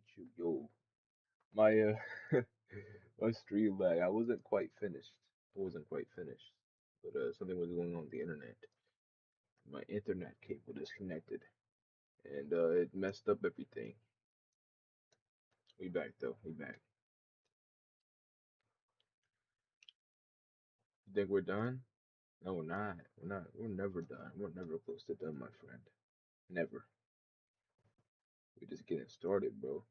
with you. Yo, my my stream lag. I wasn't quite finished. I wasn't quite finished, but something was going on with the internet. My internet cable disconnected, and it messed up everything. We back though. We back. You think we're done? No, we're not. We're not. We're never done. We're never close to done, my friend. Never. We're just getting started, bro.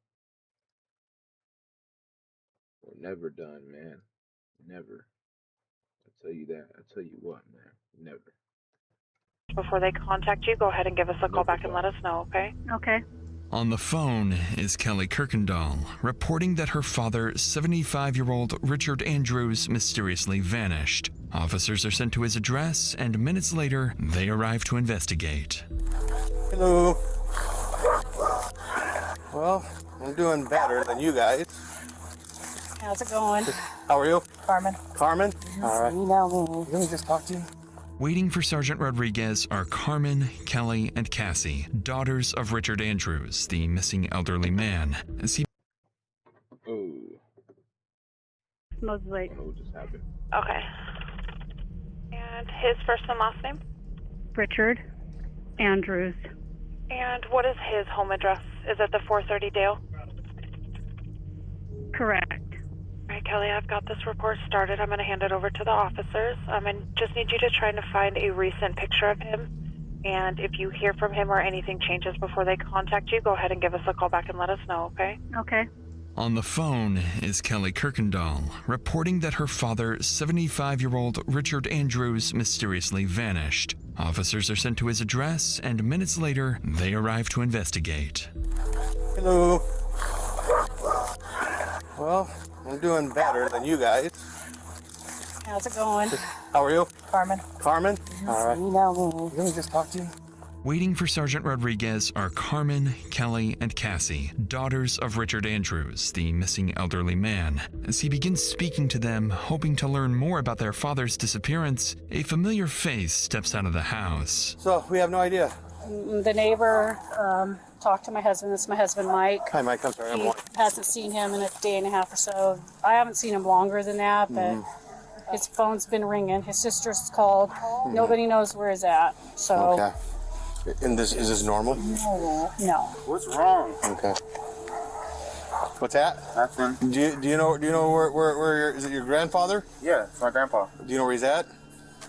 We're never done, man. Never. I tell you that. I tell you what, man. Never. Before they contact you, go ahead and give us a call Never back and let done. us know, okay? Okay. On the phone is Kelly Kirkendall, reporting that her father, 75-year-old Richard Andrews, mysteriously vanished. Officers are sent to his address, and minutes later, they arrive to investigate. Hello. Well, I'm doing better than you guys. How's it going? How are you? Carmen. Carmen? All right. You know me. Let me just talk to you. Waiting for Sergeant Rodriguez are Carmen, Kelly, and Cassie, daughters of Richard Andrews, the missing elderly man. As he Oh, Smells I like don't know what just happened. Okay. And his first and last name? Richard Andrews. And what is his home address? Is it the 430 Dale? Correct. All right, Kelly, I've got this report started. I'm going to hand it over to the officers. I just need you to try to find a recent picture of him. And if you hear from him or anything changes before they contact you, go ahead and give us a call back and let us know, okay? Okay. On the phone is Kelly Kirkendall, reporting that her father, 75-year-old Richard Andrews, mysteriously vanished. Officers are sent to his address, and minutes later, they arrive to investigate. Hello. Well, I'm doing better than you guys. How's it going? How are you? Carmen. Carmen? All right. You know me. Let me just talk to you. Waiting for Sergeant Rodriguez are Carmen, Kelly, and Cassie, daughters of Richard Andrews, the missing elderly man. As he begins speaking to them, hoping to learn more about their father's disappearance, a familiar face steps out of the house. So, we have no idea. The neighbor talked to my husband. This is my husband, Mike. Hi, Mike. I'm sorry. I'm He one. hasn't seen him in a day and a half or so. I haven't seen him longer than that, but his phone's been ringing. His sister's called. Nobody knows where he's at. So, Okay. And is this normal? no. What's wrong? Okay. What's that? Nothing. Do you know where your, is it your grandfather? Yeah, it's my grandpa. Do you know where he's at?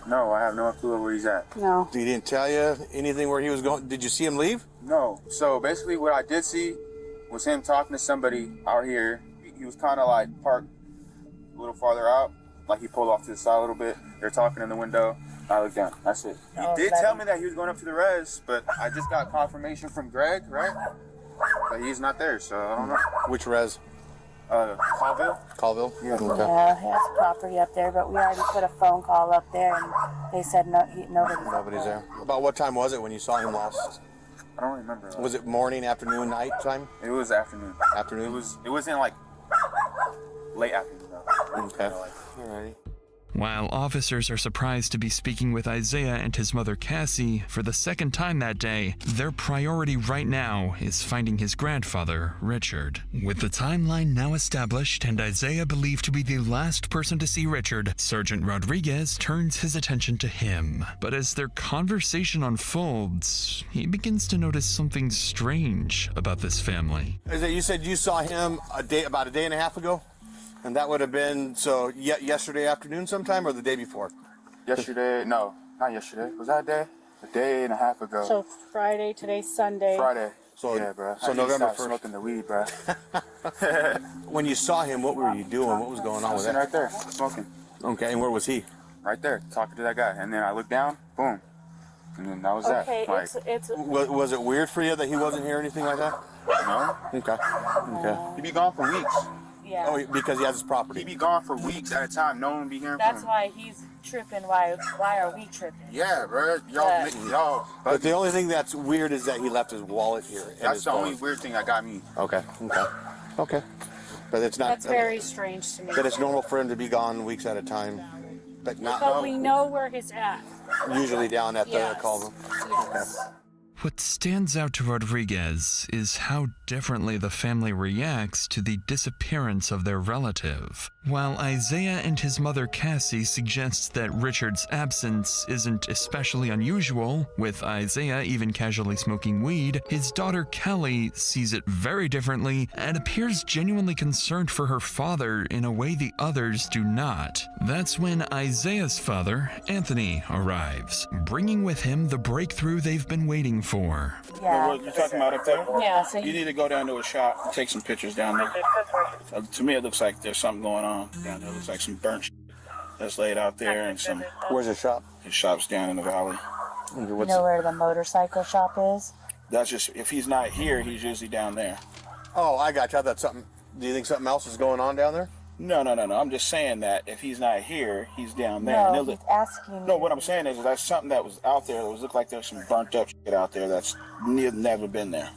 No, I have no clue where he's at. No. He didn't tell you anything where he was going? Did you see him leave? No. So basically what I did see was him talking to somebody out here. He was kind of like parked a little farther out. Like he pulled off to the side a little bit. They're talking in the window. I looked down. That's it. He Oh, did that- tell me that he was going up to the res, but I just got confirmation from Greg, right? But he's not there, so I don't know. Which res? Colville? Colville? Yeah. Okay. Yeah, he has property up there, but we already put a phone call up there, and they said nobody's Nobody's there. About what time was it when you saw him last? I don't remember. Was it morning, afternoon, night time? It was afternoon. Afternoon? It wasn't like late afternoon though. Okay. You know, like, Alrighty. While officers are surprised to be speaking with Isaiah and his mother Cassie for the second time that day, their priority right now is finding his grandfather, Richard. With the timeline now established and Isaiah believed to be the last person to see Richard, Sergeant Rodriguez turns his attention to him. But as their conversation unfolds, he begins to notice something strange about this family. Is it, you said you saw him about a day and a half ago? And that would have been, yesterday afternoon sometime or the day before? yesterday, no, not yesterday. Was that a day? A day and a half ago. So Friday, today's Sunday. Friday. So- yeah, bro. so I need to November stop 1st. smoking the weed, bro. When you saw him, what were you doing? What was going on I with was sitting that? right there, smoking. Okay, and where was he? Right there, talking to that guy. And then I looked down, boom. And then that was Okay, that. Like, it's Was it weird for you that he wasn't here or anything like that? no? Okay. Okay. He be gone for weeks. yeah. Oh, because he has his He property. be gone for weeks at a time. No one be hearing That's from him. why he's tripping. Why are we tripping? Yeah, bro. Y'all, Yeah. y'all. But the only thing that's weird is that he left his wallet here. and That's his the phone. only weird thing that got me. Okay. Okay. Okay. But it's not. That's very strange to me. That it's normal for him to be gone weeks at a time, but not But we know where he's at. usually down at the Yes. Colville. Yes. What stands out to Rodriguez is how differently the family reacts to the disappearance of their relative. While Isaiah and his mother Cassie suggest that Richard's absence isn't especially unusual, with Isaiah even casually smoking weed, his daughter Kelly sees it very differently and appears genuinely concerned for her father in a way the others do not. That's when Isaiah's father, Anthony, arrives, bringing with him the breakthrough they've been waiting for. Yeah. What you talking about up there? Yeah, So You need to go down to a shop and take some pictures down there. To me, it looks like there's something going on down there. It looks like some burnt that's laid out there and some Where's the shop? shops down in the valley. you know where the motorcycle shop is? That's just, if he's not here, he's usually down there. Oh, I got you. I thought something. Do you think something else is going on down there? No. I'm just saying that if he's not here, he's down there. No, And he's asking. no, what I'm saying is that's something that was out there. It was looked like there's some burnt up shit out there that's never been there.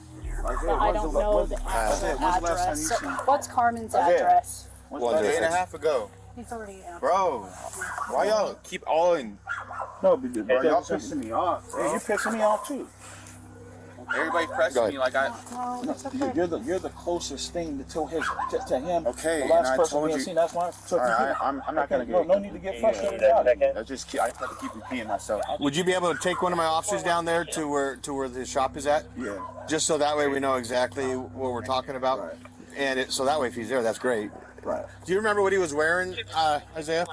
I don't know the address. So what's Carmen's address? Well, A day and a half ago. He's already out. Bro, why y'all keep all in? No, bro, y'all pissing me off, bro. Yeah, you're pissing me off too. Everybody pressing me like I. No, it's okay. You're the closest thing to him. Okay, the last and I person told we you- seen. That's why. So All right, I'm not gonna get. no need to get frustrated about it. I just have to keep repeating myself. Would you be able to take one of my officers down there to where the shop is at? Yeah. Just so that way we know exactly what we're talking about. Right. And so that way if he's there, that's great. Right. Do you remember what he was wearing, Isaiah?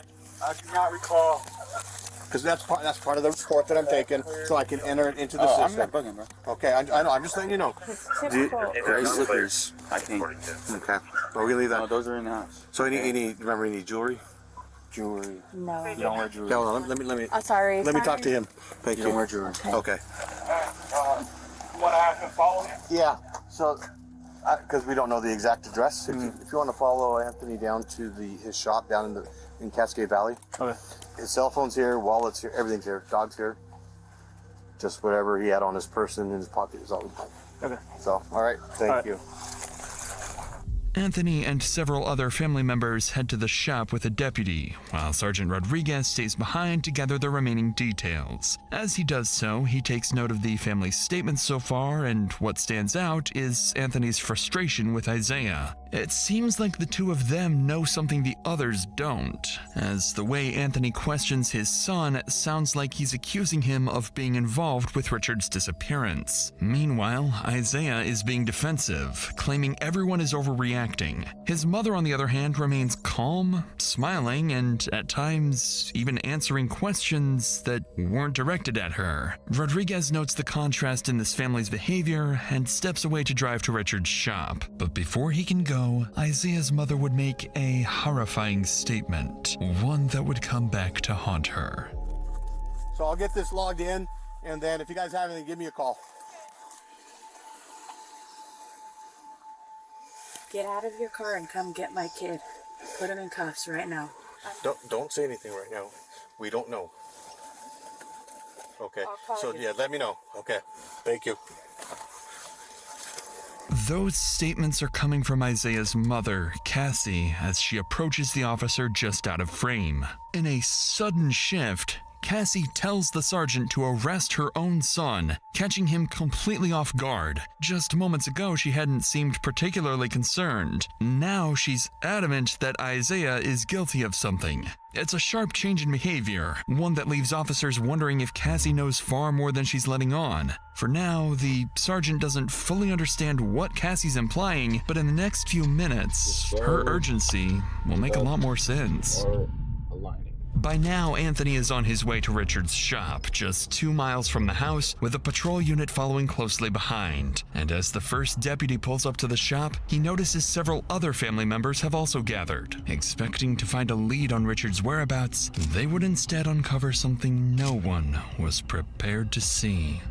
I do not recall. Because that's part of the report that I'm taking, so I can enter it into the I'm system. not bugging, bro. Okay, I know. I'm just letting you know. Typical. There's slippers, I think. Okay, well, we leave No, that. those are in the house. So remember any jewelry? Jewelry. No. You don't wear jewelry. Okay, hold on. Let me I'm sorry. let me talk to him. Thank You you. don't wear jewelry. Okay. You want to have him follow him? Yeah. So, because we don't know the exact address, if you want to follow Anthony down to his shop down in Cascade Valley. Okay. His cell phone's here, wallet's here, everything's here, dog's here. Just whatever he had on his person in his pocket is all we have. Okay. So, all right. Thank you. Anthony and several other family members head to the shop with a deputy, while Sergeant Rodriguez stays behind to gather the remaining details. As he does so, he takes note of the family's statements so far, and what stands out is Anthony's frustration with Isaiah. It seems like the two of them know something the others don't, as the way Anthony questions his son sounds like he's accusing him of being involved with Richard's disappearance. Meanwhile, Isaiah is being defensive, claiming everyone is overreacting. His mother, on the other hand, remains calm, smiling, and at times even answering questions that weren't directed at her. Rodriguez notes the contrast in this family's behavior and steps away to drive to Richard's shop. But before he can go, Isaiah's mother would make a horrifying statement, one that would come back to haunt her. So I'll get this logged in, and then if you guys have anything, give me a call. Get out of your car and come get my kid. Put him in cuffs right now. Don't say anything right now. We don't know. Okay. I'll call So you. yeah, let me know. Okay. Thank you. Those statements are coming from Isaiah's mother, Cassie, as she approaches the officer just out of frame. In a sudden shift, Cassie tells the sergeant to arrest her own son, catching him completely off guard. Just moments ago, she hadn't seemed particularly concerned. Now she's adamant that Isaiah is guilty of something. It's a sharp change in behavior, one that leaves officers wondering if Cassie knows far more than she's letting on. For now, the sergeant doesn't fully understand what Cassie's implying, but in the next few minutes, her urgency will make a lot more sense. Are aligning. By now, Anthony is on his way to Richard's shop, just 2 miles from the house, with a patrol unit following closely behind. And as the first deputy pulls up to the shop, he notices several other family members have also gathered. Expecting to find a lead on Richard's whereabouts, they would instead uncover something no one was prepared to see.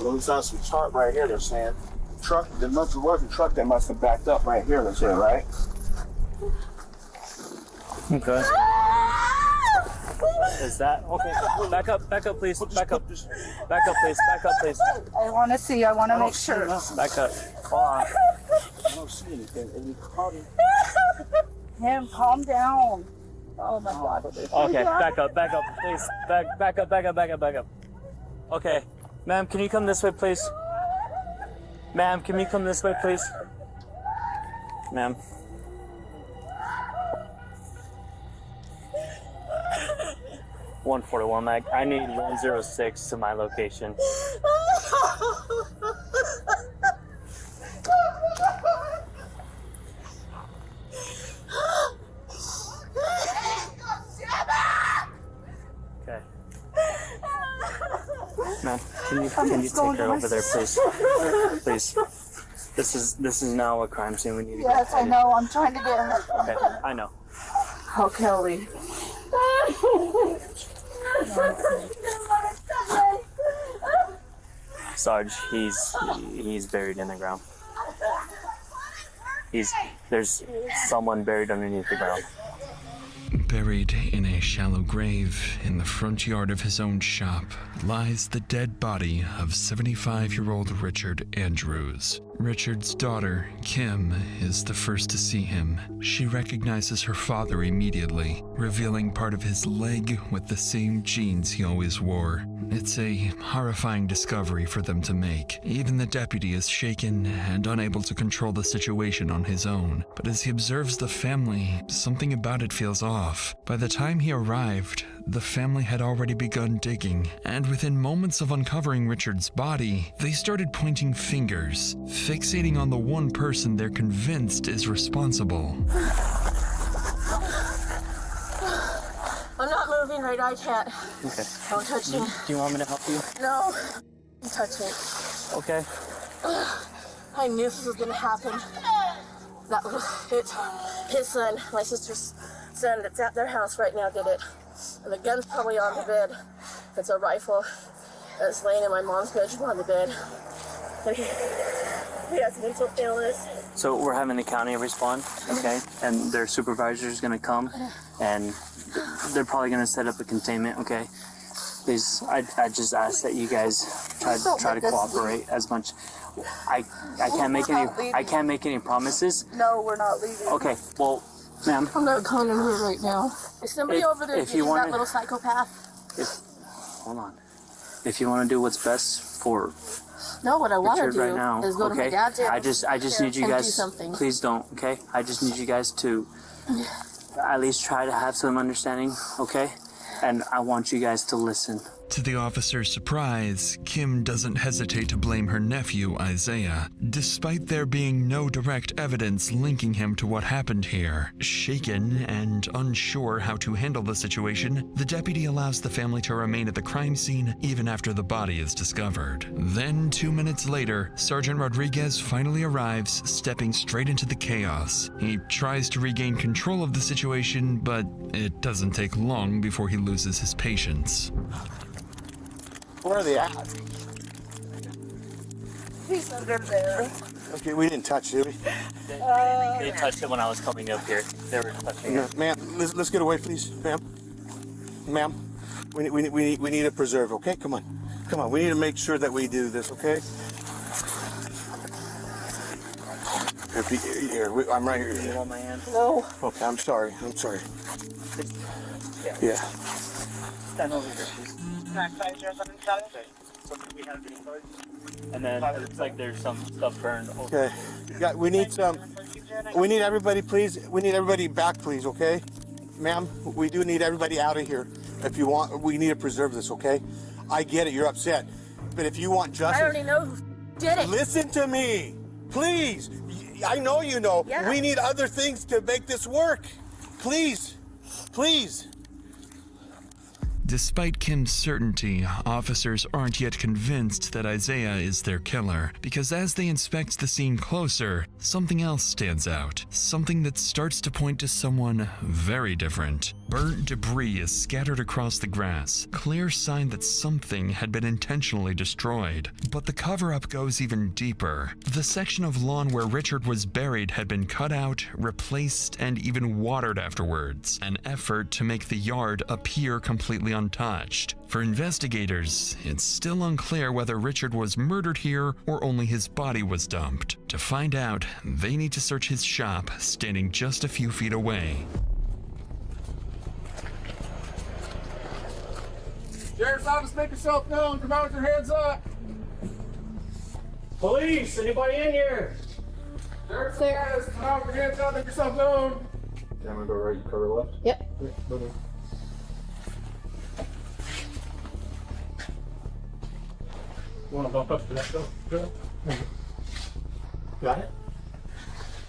Looks on some chart right here. They're saying truck. There must was a truck that must have backed up right here. That's it, right? Okay. Is that okay? Back up, please. Back up, please. Back up, please. I want to see. I want to make sure. Back up. Hold on. I don't see anything. Him, calm down. Oh my God. Okay, back up, please. Back up. Okay, ma'am, can you come this way, please? Ma'am, can you come this way, please? Ma'am. $141, Mac. I need 106 to my location. Okay. Ma'am, can you take her over there, please? Please. This is now a crime scene. We need to get Yes, I know. I'm trying to get her. Okay, I know. Oh, Kelly. Sarge, he's buried in the ground. There's someone buried underneath the ground. Buried in a shallow grave in the front yard of his own shop lies the dead body of 75-year-old Richard Andrews. Richard's daughter, Kim, is the first to see him. She recognizes her father immediately, revealing part of his leg with the same jeans he always wore. It's a horrifying discovery for them to make. Even the deputy is shaken and unable to control the situation on his own. But as he observes the family, something about it feels off. By the time he arrived, the family had already begun digging, and within moments of uncovering Richard's body, they started pointing fingers, fixating on the one person they're convinced is responsible. I'm not moving right now, I can't. Okay. Don't touch me. Do you want me to help you? No. Don't touch me. Okay. I knew this was gonna happen. That was it. His son, my sister's son that's at their house right now did it. And the gun's probably on the bed. It's a rifle that's laying in my mom's bedroom on the bed. And he has mental illness. So we're having the county respond, okay? And their supervisor is gonna come, and they're probably gonna set up a containment, okay? Please, I just ask that you guys try to cooperate as much. I can't make any promises. No, we're not leaving. Okay, well, ma'am. I'm not coming in here right now. Is somebody over there if you getting wanna- that little psychopath? Hold on. If you want to do what's best for No, what I want to Richard do right now, is go to my okay? dad's house. I just need you and guys. do something. Please don't, okay? I just need you guys to at least try to have some understanding, okay? And I want you guys to listen. To the officer's surprise, Kim doesn't hesitate to blame her nephew, Isaiah, despite there being no direct evidence linking him to what happened here. Shaken and unsure how to handle the situation, the deputy allows the family to remain at the crime scene even after the body is discovered. Then, 2 minutes later, Sergeant Rodriguez finally arrives, stepping straight into the chaos. He tries to regain control of the situation, but it doesn't take long before he loses his patience. Where are they at? He's under there. Okay, we didn't touch, did we? They touched it when I was coming up here. They were touching it. Ma'am, let's get away, please, ma'am. Ma'am, we need a preserve, okay? Come on. We need to make sure that we do this, okay? Here, I'm right here. You want my hand? No. Okay, I'm sorry. Yeah. Stand over here, please. And then it looks like there's some stuff burned. Okay. Yeah, we need everybody, please. We need everybody back, please, okay? Ma'am, we do need everybody out of here. If you want, we need to preserve this, okay? I get it, you're upset. But if you want justice... I already know who did it. Listen to me, please. I know you know. Yeah. We need other things to make this work. Please. Despite Kim's certainty, officers aren't yet convinced that Isaiah is their killer, because as they inspect the scene closer, something else stands out. Something that starts to point to someone very different. Burnt debris is scattered across the grass, clear sign that something had been intentionally destroyed. But the cover-up goes even deeper. The section of lawn where Richard was buried had been cut out, replaced, and even watered afterwards, an effort to make the yard appear completely untouched. For investigators, it's still unclear whether Richard was murdered here or only his body was dumped. To find out, they need to search his shop, standing just a few feet away. Sheriff's office, make yourself known. Come out with your hands up. Police, anybody in here? Sheriff's office, come out with your hands up. Make yourself known. Yeah, I'm gonna go right. You cover left. Yep. You want to bump up to that door? Got it?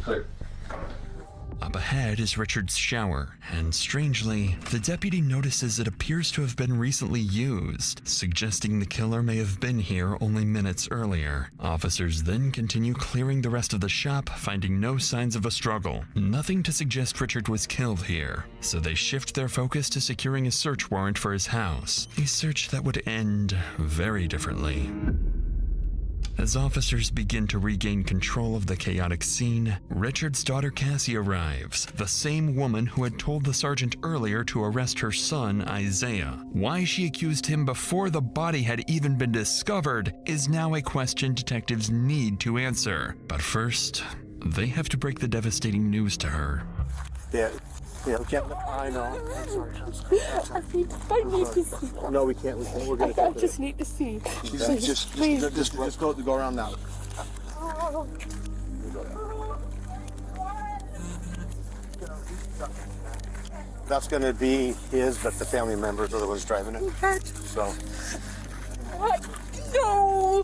Clear. Up ahead is Richard's shower, and strangely, the deputy notices it appears to have been recently used, suggesting the killer may have been here only minutes earlier. Officers then continue clearing the rest of the shop, finding no signs of a struggle. Nothing to suggest Richard was killed here, so they shift their focus to securing a search warrant for his house, a search that would end very differently. As officers begin to regain control of the chaotic scene, Richard's daughter Cassie arrives, the same woman who had told the sergeant earlier to arrest her son, Isaiah. Why she accused him before the body had even been discovered is now a question detectives need to answer. But first, they have to break the devastating news to her. Yeah, we can't. I know. I'm sorry. I need to see. No, we can't. We're gonna. I just need to see. Just go around now. That's gonna be his, but the family members are the ones driving it. So. What? No.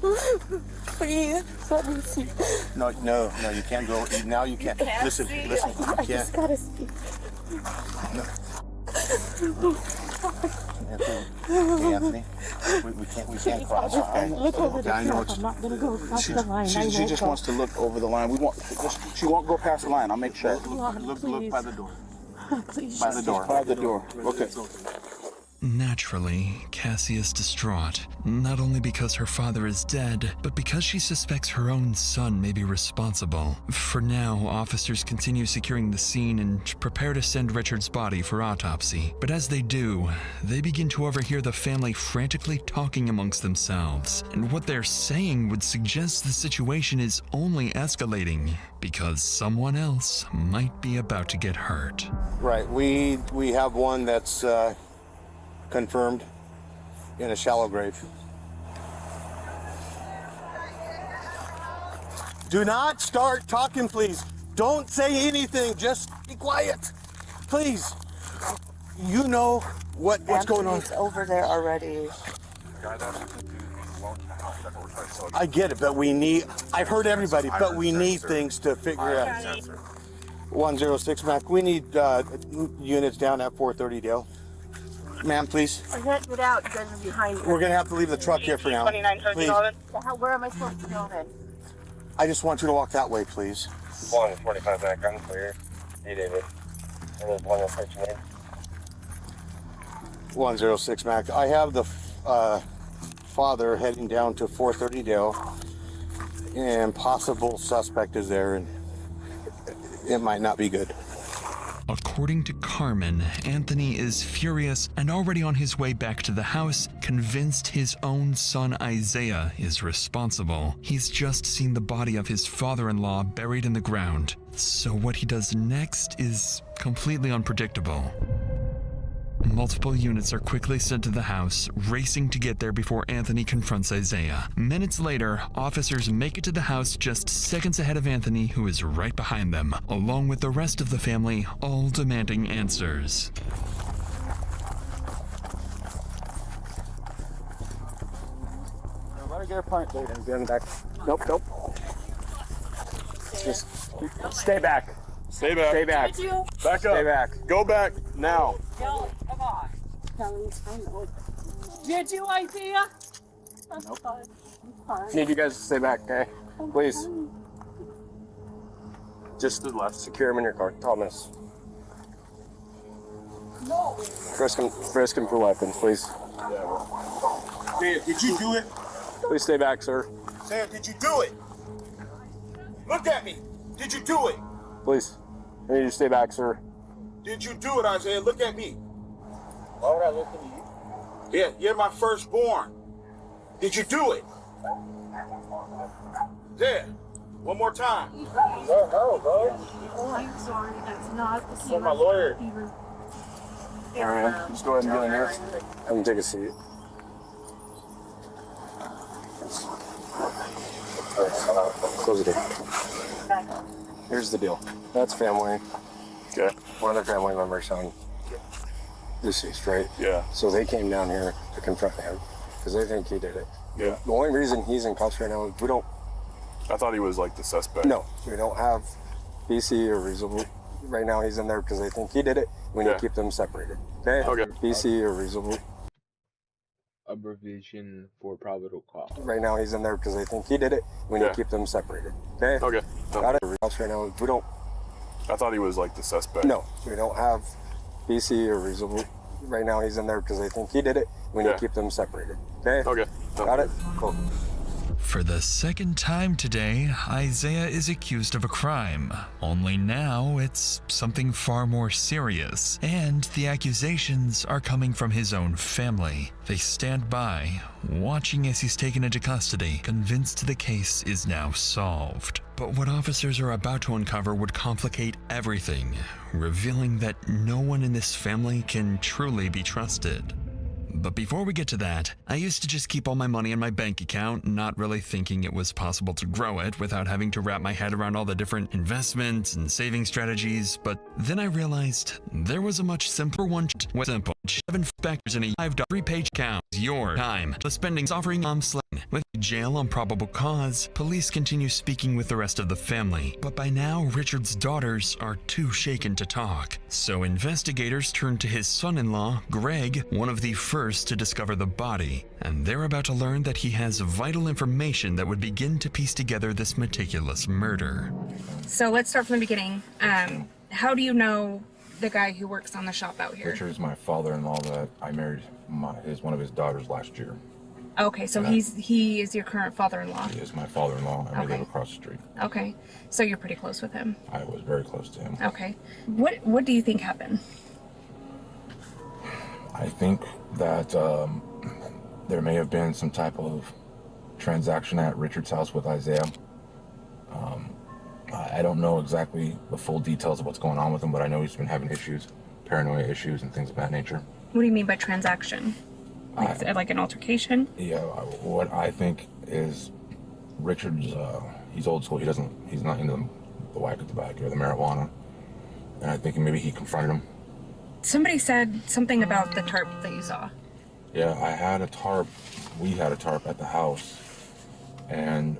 Please, let me see. No, you can't go. Now you can't. Listen. You I can't. just gotta see. Anthony, we can't cross. Okay? Look over the I know top. I'm not gonna go across the line. She just wants to look over the line. She won't go past the line. I'll make sure. Look by the door. Please. By the door. By the door. Okay. Naturally, Cassie is distraught, not only because her father is dead, but because she suspects her own son may be responsible. For now, officers continue securing the scene and prepare to send Richard's body for autopsy. But as they do, they begin to overhear the family frantically talking amongst themselves, and what they're saying would suggest the situation is only escalating because someone else might be about to get hurt. Right. We have one that's confirmed in a shallow grave. Do not start talking, please. Don't say anything. Just be quiet, please. You know what's going on. It's over there already. I get it, but I've heard everybody, but we need things to figure out. 106 Mac, we need units down at 430 Dale. Ma'am, please. I can't get out. You guys are behind me. We're gonna have to leave the truck here for now. Please. Where am I supposed to go then? I just want you to walk that way, please. 145 back, I'm clear. Hey, David. And there's 106 name. 106 Mac. I have the father heading down to 430 Dale, and possible suspect is there, and it might not be good. According to Carmen, Anthony is furious and already on his way back to the house, convinced his own son Isaiah is responsible. He's just seen the body of his father-in-law buried in the ground. So what he does next is completely unpredictable. Multiple units are quickly sent to the house, racing to get there before Anthony confronts Isaiah. Minutes later, officers make it to the house just seconds ahead of Anthony, who is right behind them, along with the rest of the family, all demanding answers. Let her get her point, David. Nope. Just stay back. Stay back. Stay back. Back up. Stay back. Go back now. Yo, come on. Did you, Isaiah? Nope. Need you guys to stay back, okay? Please. Just to the left. Secure him in your car. 12 minutes. Frisk him for weapons, please. Did you do it? Please stay back, sir. Sam, did you do it? Look at me. Did you do it? Please. I need you to stay back, sir. Did you do it, Isaiah? Look at me. Why would I look at you? Yeah, you're my firstborn. Did you do it? There. One more time. No, bro. Oh, I'm sorry. That's not the same. My lawyer. All right, just go ahead and get in here. Have him take a seat. Close the door. Here's the deal. That's family. Okay. One of their family members on deceased, right? Yeah. So they came down here to confront him because they think he did it. Yeah. The only reason he's in cuffs right now is we don't. I thought he was like the suspect. No, we don't have BC or reasonable. Right now he's in there because they think he did it. We need to keep them separated. Okay. Okay. BC or reasonable. Abbreviation for probable cause. Right now he's in there because they think he did it. We need to keep them separated. Okay. Okay. Got it. Cuffs right now. We don't. I thought he was like the suspect. No, we don't have BC or reasonable. Right now he's in there because they think he did it. We need to keep them separated. Okay. Okay. Got it. Cool. For the second time today, Isaiah is accused of a crime. Only now it's something far more serious, and the accusations are coming from his own family. They stand by, watching as he's taken into custody, convinced the case is now solved. But what officers are about to uncover would complicate everything, revealing that no one in this family can truly be trusted. But before we get to that, I used to just keep all my money in my bank account, not really thinking it was possible to grow it without having to wrap my head around all the different investments and saving strategies. But then I realized there was a much simpler one. With simple 7 factors in a 5-3-page account. Your time. The spending's offering slang. With jail on probable cause, police continue speaking with the rest of the family. But by now, Richard's daughters are too shaken to talk. So investigators turn to his son-in-law, Greg, one of the first to discover the body. And they're about to learn that he has vital information that would begin to piece together this meticulous murder. So let's start from the beginning. How do you know the guy who works on the shop out here? Richard is my father-in-law that I married one of his daughters last year. Okay, so he is your current father-in-law. He is my father-in-law, and we live across the street. Okay, so you're pretty close with him. I was very close to him. Okay, what do you think happened? I think that there may have been some type of transaction at Richard's house with Isaiah. I don't know exactly the full details of what's going on with him, but I know he's been having issues, paranoia issues, and things of that nature. What do you mean by transaction? Like an altercation? Yeah, what I think is Richard's, he's old school. He's not into the whack of tobacco or the marijuana. And I think maybe he confronted him. Somebody said something about the tarp that you saw. Yeah, I had a tarp. We had a tarp at the house. And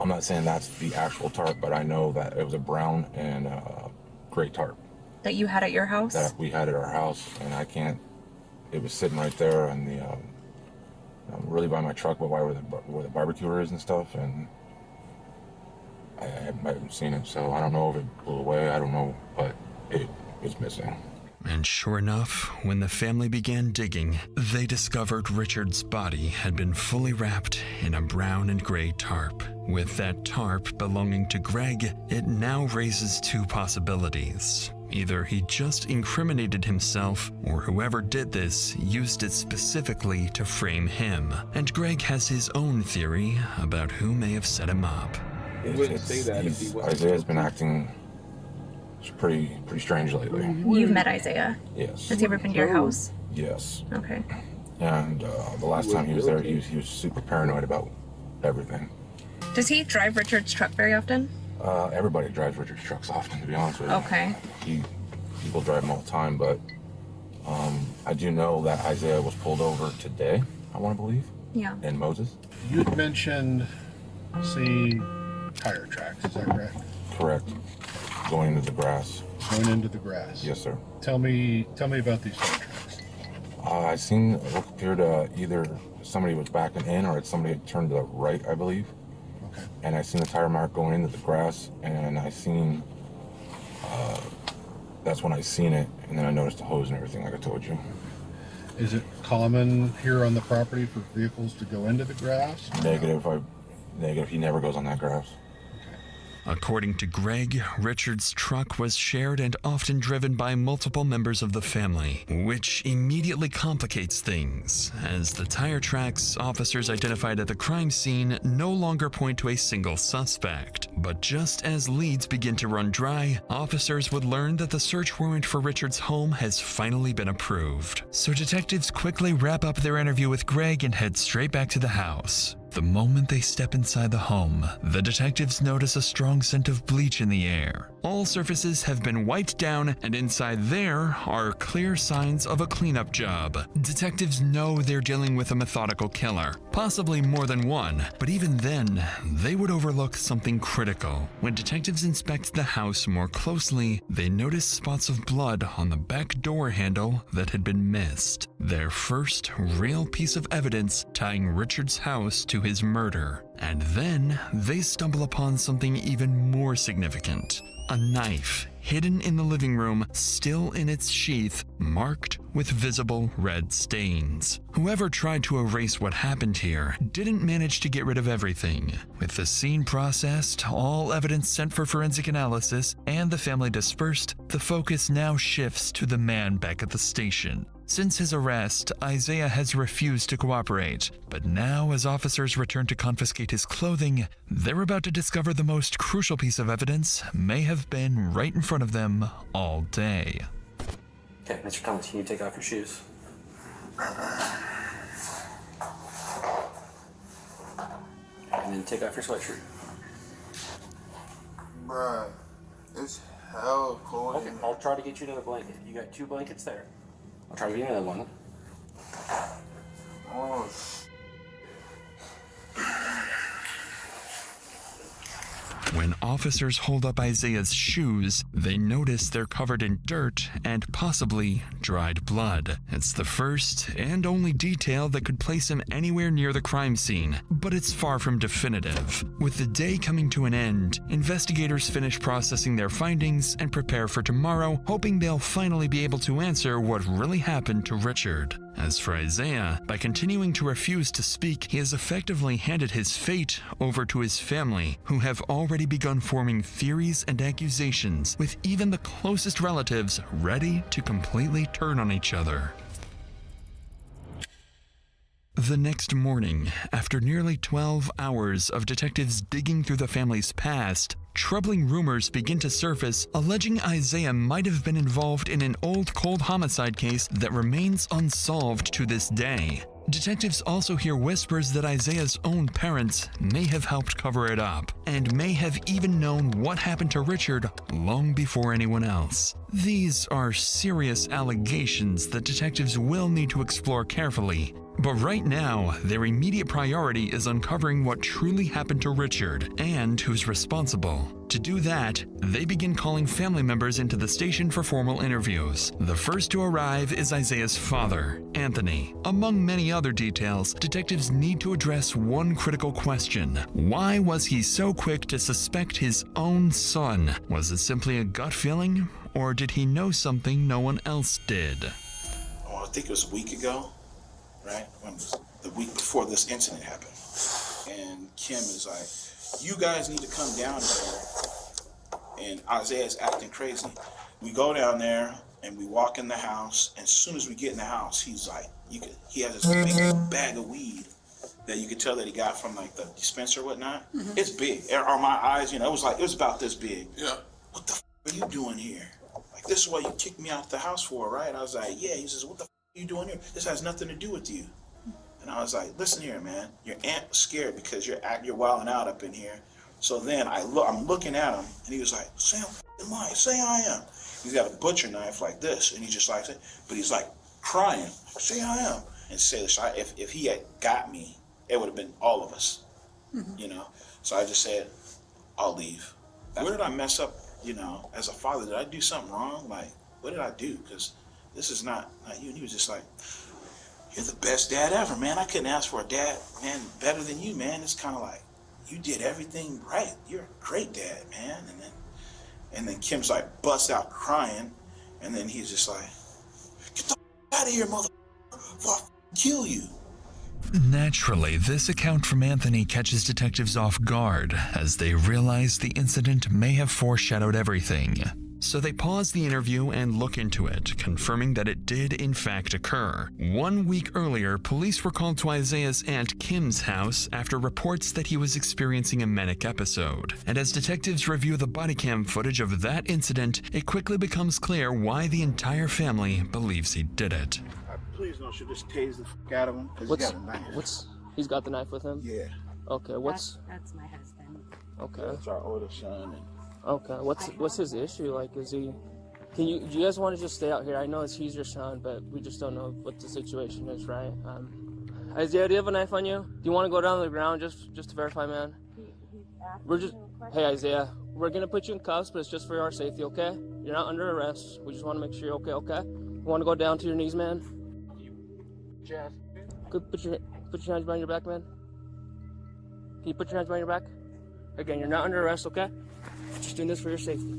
I'm not saying that's the actual tarp, but I know that it was a brown and gray tarp. That you had at your house? That we had at our house, and it was sitting right there on the, really by my truck, but where the barbecue is and stuff, and I haven't seen it, so I don't know if it blew away, I don't know, but it was missing. And sure enough, when the family began digging, they discovered Richard's body had been fully wrapped in a brown and gray tarp. With that tarp belonging to Greg, it now raises 2 possibilities. Either he just incriminated himself, or whoever did this used it specifically to frame him. And Greg has his own theory about who may have set him up. Isaiah's been acting pretty strange lately. You've met Isaiah? Yes. Has he ever been to your house? Yes. Okay. And the last time he was there, he was super paranoid about everything. Does he drive Richard's truck very often? Everybody drives Richard's trucks often, to be honest with you. Okay. People drive them all the time, but I do know that Isaiah was pulled over today, I want to believe. Yeah. In Moses. You had mentioned seeing tire tracks, is that correct? Correct. Going into the grass. Going into the grass? Yes, sir. Tell me about these tire tracks. I seen it appeared either somebody was backing in or somebody had turned to the right, I believe. Okay. And I seen the tire mark going into the grass, and I seen that's when I seen it, and then I noticed the hose and everything, like I told you. Is it common here on the property for vehicles to go into the grass? Negative. He never goes on that grass. According to Greg, Richard's truck was shared and often driven by multiple members of the family, which immediately complicates things, as the tire tracks officers identified at the crime scene no longer point to a single suspect. But just as leads begin to run dry, officers would learn that the search warrant for Richard's home has finally been approved. So detectives quickly wrap up their interview with Greg and head straight back to the house. The moment they step inside the home, the detectives notice a strong scent of bleach in the air. All surfaces have been wiped down, and inside there are clear signs of a cleanup job. Detectives know they're dealing with a methodical killer, possibly more than one, but even then, they would overlook something critical. When detectives inspect the house more closely, they notice spots of blood on the back door handle that had been missed. Their first real piece of evidence tying Richard's house to his murder. And then they stumble upon something even more significant. A knife hidden in the living room, still in its sheath, marked with visible red stains. Whoever tried to erase what happened here didn't manage to get rid of everything. With the scene processed, all evidence sent for forensic analysis, and the family dispersed, the focus now shifts to the man back at the station. Since his arrest, Isaiah has refused to cooperate, but now as officers return to confiscate his clothing, they're about to discover the most crucial piece of evidence may have been right in front of them all day. Okay, Mr. Thomas, can you take off your shoes? And then take off your sweatshirt. Bruh, it's hell cold. Okay, I'll try to get you another blanket. You got 2 blankets there. I'll try to get you another one. Oh, When officers hold up Isaiah's shoes, they notice they're covered in dirt and possibly dried blood. It's the first and only detail that could place him anywhere near the crime scene, but it's far from definitive. With the day coming to an end, investigators finish processing their findings and prepare for tomorrow, hoping they'll finally be able to answer what really happened to Richard. As for Isaiah, by continuing to refuse to speak, he has effectively handed his fate over to his family, who have already begun forming theories and accusations, with even the closest relatives ready to completely turn on each other. The next morning, after nearly 12 hours of detectives digging through the family's past, troubling rumors begin to surface alleging Isaiah might have been involved in an old cold homicide case that remains unsolved to this day. Detectives also hear whispers that Isaiah's own parents may have helped cover it up, and may have even known what happened to Richard long before anyone else. These are serious allegations that detectives will need to explore carefully. But right now, their immediate priority is uncovering what truly happened to Richard and who's responsible. To do that, they begin calling family members into the station for formal interviews. The first to arrive is Isaiah's father, Anthony. Among many other details, detectives need to address one critical question. Why was he so quick to suspect his own son? Was it simply a gut feeling, or did he know something no one else did? Oh, I think it was a week ago. Right? When it was the week before this incident happened. And Kim is like, you guys need to come down here. And Isaiah's acting crazy. We go down there and we walk in the house. And as soon as we get in the house, he's like, he has this big bag of weed that you could tell that he got from like the dispenser or whatnot. Mm-hmm. It's big. On my eyes, it was about this big. Yeah. What the are you doing here? Like, this is what you kicked me out of the house for, right? I was like, yeah. He says, what the you doing here? This has nothing to do with you. And I was like, listen here, man. Your aunt was scared because you're wilding out up in here. So then I'm looking at him, and he was like, say I'm lying. Say I am. He's got a butcher knife like this, and he just like, but he's like crying. Say I am. And say this, if he had got me, it would have been all of us. Mm-hmm. So I just said, I'll leave. Where did I mess up? As a father, did I do something wrong? Like, what did I do? Because this is not you. And he was just like, you're the best dad ever, man. I couldn't ask for a dad, man, better than you, man. It's kind of like, you did everything right. You're a great dad, man. And then Kim's like busts out crying. And then he's just like, get the out of here, motherfucker, I'll kill you. Naturally, this account from Anthony catches detectives off guard as they realize the incident may have foreshadowed everything. So they pause the interview and look into it, confirming that it did in fact occur. 1 week earlier, police were called to Isaiah's aunt Kim's house after reports that he was experiencing a manic episode. And as detectives review the body cam footage of that incident, it quickly becomes clear why the entire family believes he did it. Please don't shoot this tase the fuck out of him, because he got a knife. He's got the knife with him? Yeah. Okay, That's my husband. Okay. That's our oldest son. Okay, what's his issue? Like, is he... Do you guys want to just stay out here? I know he's your son, but we just don't know what the situation is, right? Isaiah, do you have a knife on you? Do you want to go down to the ground just to verify, man? We're just... Hey, Isaiah, we're going to put you in cuffs, but it's just for our safety, okay? You're not under arrest. We just want to make sure you're okay, okay? You want to go down to your knees, man? Good, put your hands behind your back, man. Can you put your hands behind your back? Again, you're not under arrest, okay? Just doing this for your safety.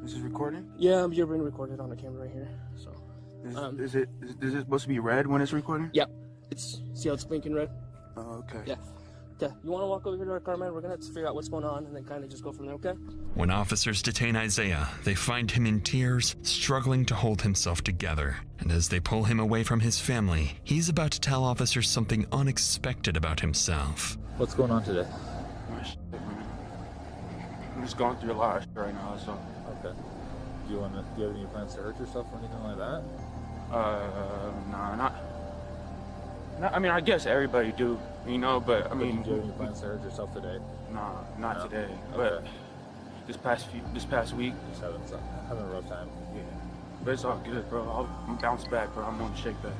This is recording? Yeah, you're being recorded on the camera right here. So, is it supposed to be red when it's recording? Yep. See how it's blinking red? Oh, okay. Yeah. Okay. You want to walk over here to our car, man? We're gonna have to figure out what's going on and then kind of just go from there, okay? When officers detain Isaiah, they find him in tears, struggling to hold himself together. And as they pull him away from his family, he's about to tell officers something unexpected about himself. What's going on today? I'm just going through a lot of shit right now, so. Okay. Do you have any plans to hurt yourself or anything like that? Nah, not. I mean, I guess everybody do, you know, but I mean. Do you have any plans to hurt yourself today? Nah, not today. Okay. But this past week. Just having a rough time. Yeah. But it's all good, bro. I'm bounce back, bro. I'm gonna shake back.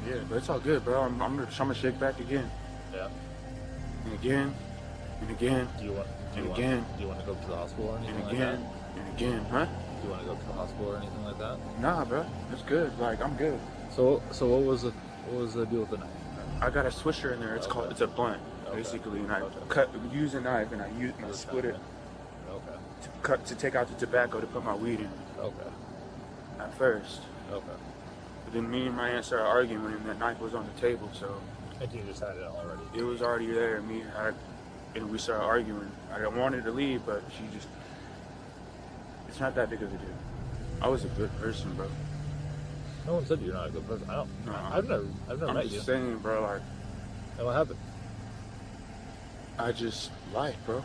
Yeah, but it's all good, bro. I'm gonna shake back again. Yeah. And again. And again. Do you want to go to the hospital or anything like that? And again, huh? Do you want to go to the hospital or anything like that? Nah, bro. It's good. Like, I'm good. So what was the deal with the knife? I got a swisher in there. It's it's a blunt, basically, and I use a knife and I split it to take out the tobacco to put my weed in. Okay. At first. Okay. But then me and my aunt started arguing and that knife was on the table, so. And you just had it already? It was already there. And we started arguing. I wanted to leave, but it's not that big of a deal. I was a good person, bro. No one said you're not a good person. I've never met you. I'm just saying, bro, like. And what happened? I just lied, bro.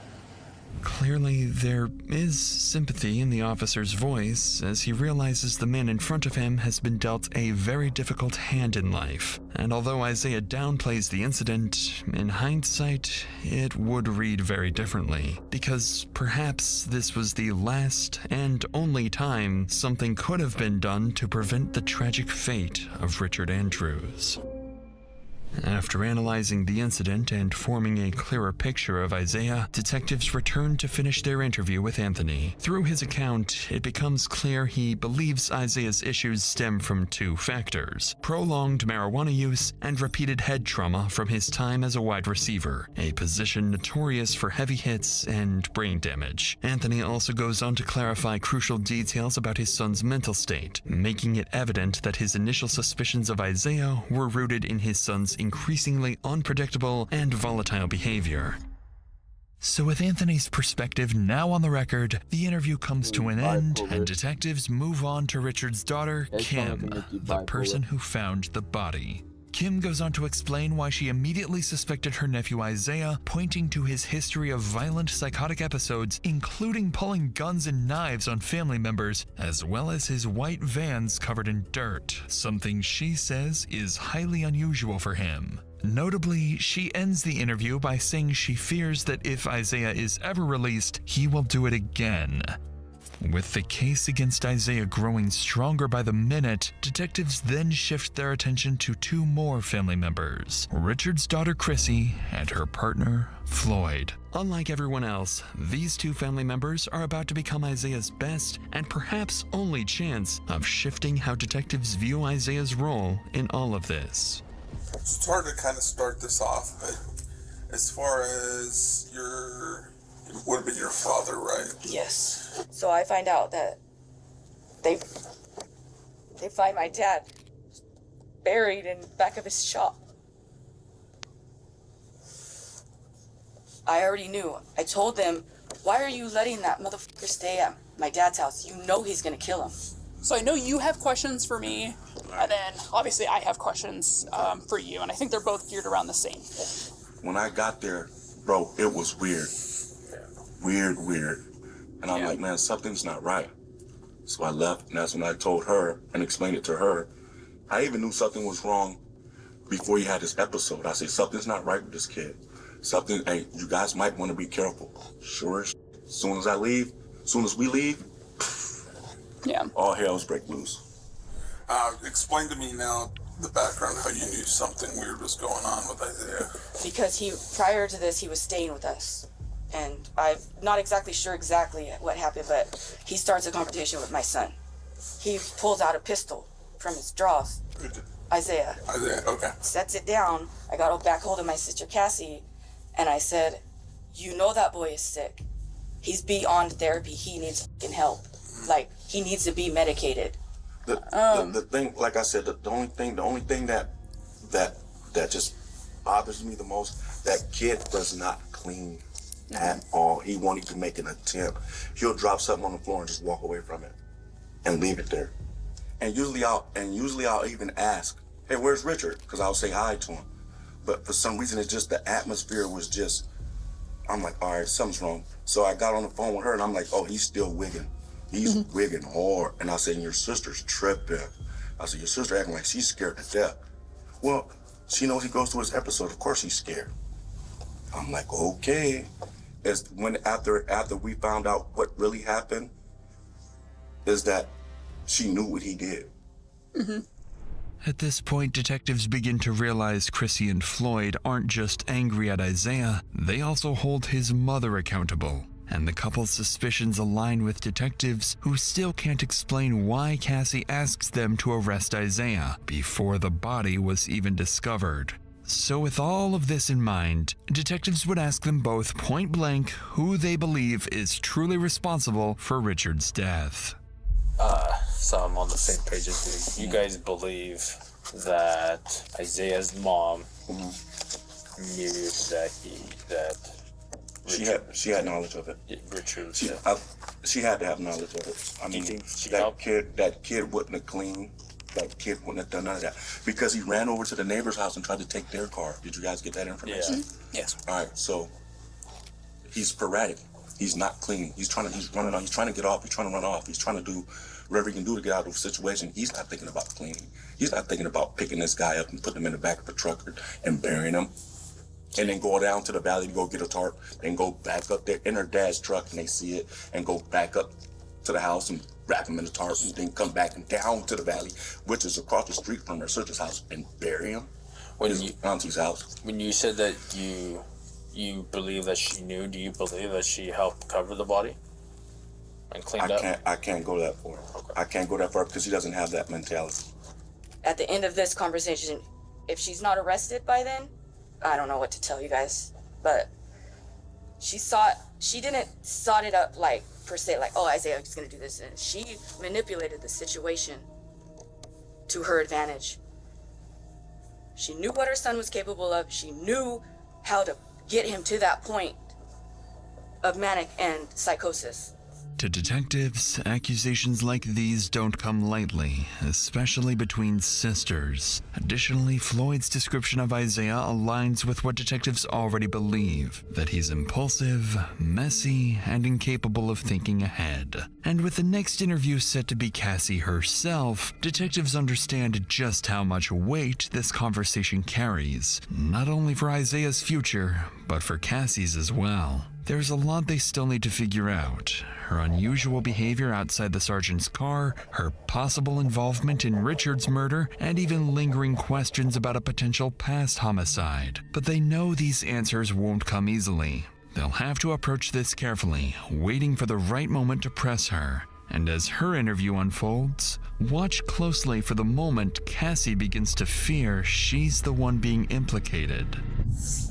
Clearly, there is sympathy in the officer's voice as he realizes the man in front of him has been dealt a very difficult hand in life. And although Isaiah downplays the incident, in hindsight, it would read very differently. Because perhaps this was the last and only time something could have been done to prevent the tragic fate of Richard Andrews. After analyzing the incident and forming a clearer picture of Isaiah, detectives return to finish their interview with Anthony. Through his account, it becomes clear he believes Isaiah's issues stem from two factors: prolonged marijuana use and repeated head trauma from his time as a wide receiver, a position notorious for heavy hits and brain damage. Anthony also goes on to clarify crucial details about his son's mental state, making it evident that his initial suspicions of Isaiah were rooted in his son's increasingly unpredictable and volatile behavior. So with Anthony's perspective now on the record, the interview comes to an end and detectives move on to Richard's daughter, Kim, the person who found the body. Kim goes on to explain why she immediately suspected her nephew Isaiah, pointing to his history of violent psychotic episodes, including pulling guns and knives on family members, as well as his white vans covered in dirt, something she says is highly unusual for him. Notably, she ends the interview by saying she fears that if Isaiah is ever released, he will do it again. With the case against Isaiah growing stronger by the minute, detectives then shift their attention to two more family members, Richard's daughter Chrissy and her partner Floyd. Unlike everyone else, these two family members are about to become Isaiah's best and perhaps only chance of shifting how detectives view Isaiah's role in all of this. It's hard to kind of start this off, but as far as it would have been your father, right? Yes. So I find out that they find my dad buried in the back of his shop. I already knew. I told them, why are you letting that motherfucker stay at my dad's house? You know he's gonna kill him. So I know you have questions for me, and then obviously I have questions for you, and I think they're both geared around the same. When I got there, bro, it was weird. Weird. And I'm like, man, something's not right. So I left, and that's when I told her and explained it to her. I even knew something was wrong before you had this episode. I said, something's not right with this kid. Something, hey, you guys might want to be careful. Sure as soon as we leave, yeah, all hell's break loose. Explain to me now the background, how you knew something weird was going on with Isaiah. Because prior to this, he was staying with us. And I'm not exactly sure what happened, but he starts a confrontation with my son. He pulls out a pistol from his drawers. Isaiah, okay. Sets it down. I got back hold of my sister Cassie, and I said, you know that boy is sick. He's beyond therapy. He needs fucking help. Like, he needs to be medicated. The thing, like I said, the only thing that just bothers me the most, that kid does not clean at all. He won't even make an attempt. He'll drop something on the floor and just walk away from it and leave it there. And usually I'll even ask, hey, where's Richard? Because I'll say hi to him. But for some reason, it's just the atmosphere was just, I'm like, all right, something's wrong. So I got on the phone with her and I'm like, oh, he's still wigging. He's wigging hard. And I said, your sister's tripping. I said, your sister acting like she's scared to death. Well, she knows he goes to his episode. Of course he's scared. I'm like, okay. It's when after we found out what really happened, is that she knew what he did. At this point, detectives begin to realize Chrissy and Floyd aren't just angry at Isaiah, they also hold his mother accountable. And the couple's suspicions align with detectives who still can't explain why Cassie asks them to arrest Isaiah before the body was even discovered. So with all of this in mind, detectives would ask them both point blank who they believe is truly responsible for Richard's death. So I'm on the same page as you. You guys believe that Isaiah's mom knew that She had knowledge of it. Richard. She had to have knowledge of it. I mean, that kid wouldn't have cleaned. That kid wouldn't have done none of that because he ran over to the neighbor's house and tried to take their car. Did you guys get that information? Yeah. Yes. All right. So he's sporadic. He's not clean. He's trying to get off. He's trying to run off. He's trying to do whatever he can do to get out of the situation. He's not thinking about cleaning. He's not thinking about picking this guy up and putting him in the back of a truck and burying him. And then go down to the valley to go get a tarp, and go back up there in her dad's truck, and they see it, and go back up to the house and wrap him in the tarp, and then come back and down to the valley, which is across the street from her sister's house, and bury him in his auntie's house. When you said that you believe that she knew, do you believe that she helped cover the body and cleaned up? I can't go that far. Okay. I can't go that far because she doesn't have that mentality. At the end of this conversation, if she's not arrested by then, I don't know what to tell you guys, but she didn't sort it up like per se, like, oh, Isaiah is gonna do this, and she manipulated the situation to her advantage. She knew what her son was capable of. She knew how to get him to that point of manic and psychosis. To detectives, accusations like these don't come lightly, especially between sisters. Additionally, Floyd's description of Isaiah aligns with what detectives already believe, that he's impulsive, messy, and incapable of thinking ahead. And with the next interview set to be Cassie herself, detectives understand just how much weight this conversation carries, not only for Isaiah's future, but for Cassie's as well. There's a lot they still need to figure out. Her unusual behavior outside the sergeant's car, her possible involvement in Richard's murder, and even lingering questions about a potential past homicide. But they know these answers won't come easily. They'll have to approach this carefully, waiting for the right moment to press her. And as her interview unfolds, watch closely for the moment Cassie begins to fear she's the one being implicated.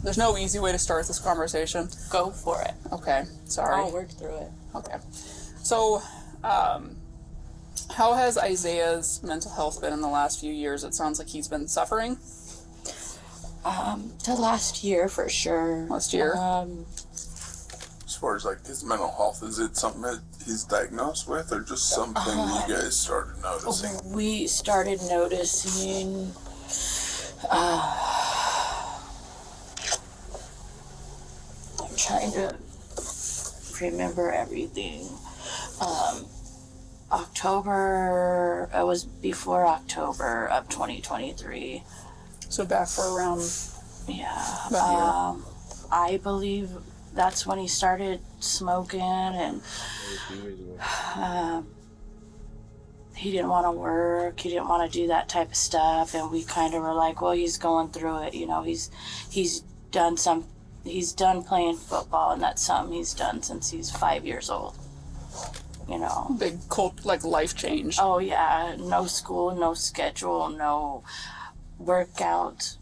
There's no easy way to start this conversation. Go for it. Okay, sorry. I'll work through it. Okay. So, How has Isaiah's mental health been in the last few years? It sounds like he's been suffering. The last year for sure. Last year? As far as like his mental health, is it something that he's diagnosed with, or just something you guys started noticing? We started noticing. I'm trying to remember everything. October. It was before October of 2023. So back for around. Yeah. About I believe that's when he started smoking, and he didn't want to work. He didn't want to do that type of stuff, and we kind of were like, well, he's going through it. You know, he's done playing football, and that's something he's done since he's 5 years old. You know, big life change. Oh yeah, no school, no schedule, no workout.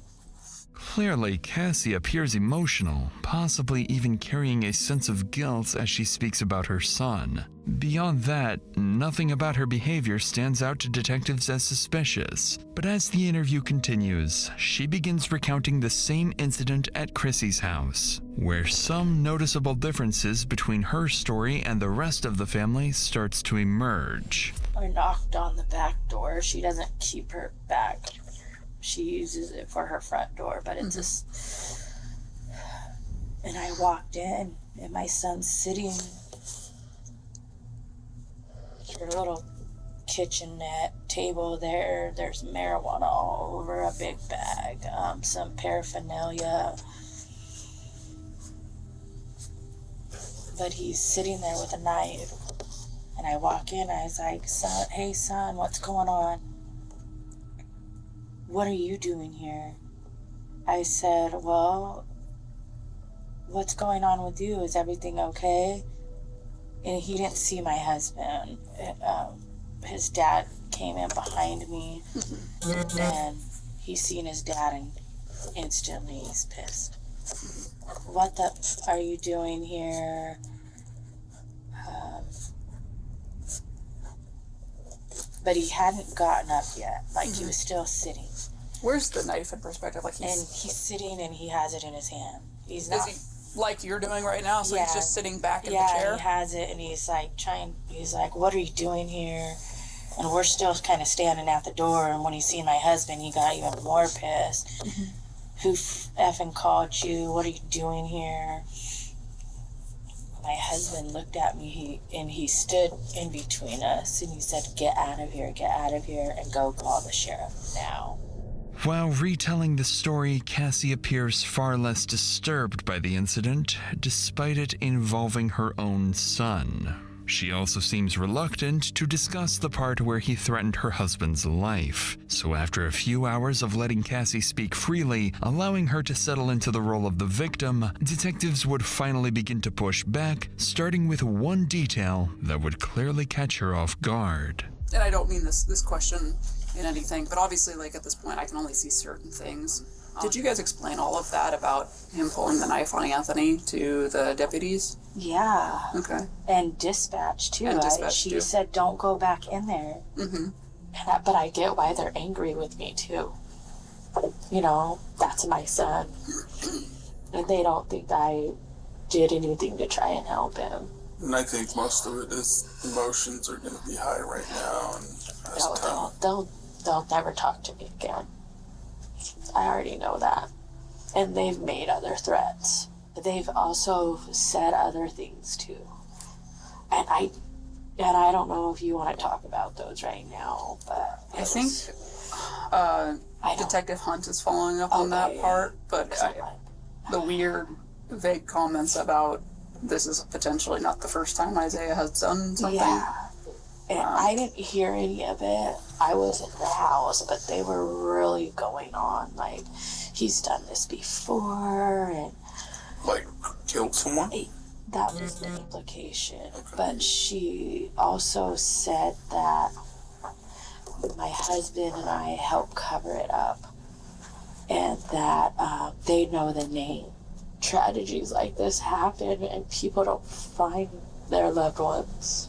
Clearly, Cassie appears emotional, possibly even carrying a sense of guilt as she speaks about her son. Beyond that, nothing about her behavior stands out to detectives as suspicious. But as the interview continues, she begins recounting the same incident at Chrissy's house, where some noticeable differences between her story and the rest of the family starts to emerge. I knocked on the back door. She doesn't keep her back. She uses it for her front door, but it's just... And I walked in, and my son's sitting at a little kitchenette table there. There's marijuana all over, a big bag, some paraphernalia. But he's sitting there with a knife. And I walk in, I was like, son, hey son, what's going on? What are you doing here? I said, well, what's going on with you? Is everything okay? And he didn't see my husband. His dad came in behind me, and he seen his dad, and instantly he's pissed. What the are you doing here? But he hadn't gotten up yet. Like, he was still sitting. Where's the knife in perspective? And he's sitting and he has it in his hand. He's not. Is he like you're doing right now? So he's just sitting back in the chair? Yeah, he has it, and he's like he's like, what are you doing here? And we're still kind of standing at the door, and when he seen my husband, he got even more pissed. Who effing called you? What are you doing here? My husband looked at me, and he stood in between us, and he said, get out of here, and go call the sheriff now. While retelling the story, Cassie appears far less disturbed by the incident, despite it involving her own son. She also seems reluctant to discuss the part where he threatened her husband's life. So after a few hours of letting Cassie speak freely, allowing her to settle into the role of the victim, detectives would finally begin to push back, starting with one detail that would clearly catch her off guard. And I don't mean this question in anything, but obviously, like, at this point, I can only see certain things. Did you guys explain all of that about him pulling the knife on Anthony to the deputies? Yeah. Okay. And dispatch, too. And dispatch, she too. said, don't go back in there. Mm-hmm. But I get why they're angry with me, too. You know, that's my son. And they don't think I did anything to try and help him. And I think most of it is emotions are going to be high right now. And They'll never talk to me again. I already know that. And they've made other threats. They've also said other things too. And I don't know if you want to talk about those right now, but I think Detective Hunt is following up on that part, but the weird, vague comments about this is potentially not the first time Isaiah has done something. Yeah. And I didn't hear any of it. I was in the house, but they were really going on. Like, he's done this before, and... Like, killed someone? That was the implication. But she also said that my husband and I helped cover it up, and that they know the name. Tragedies like this happen, and people don't find their loved ones.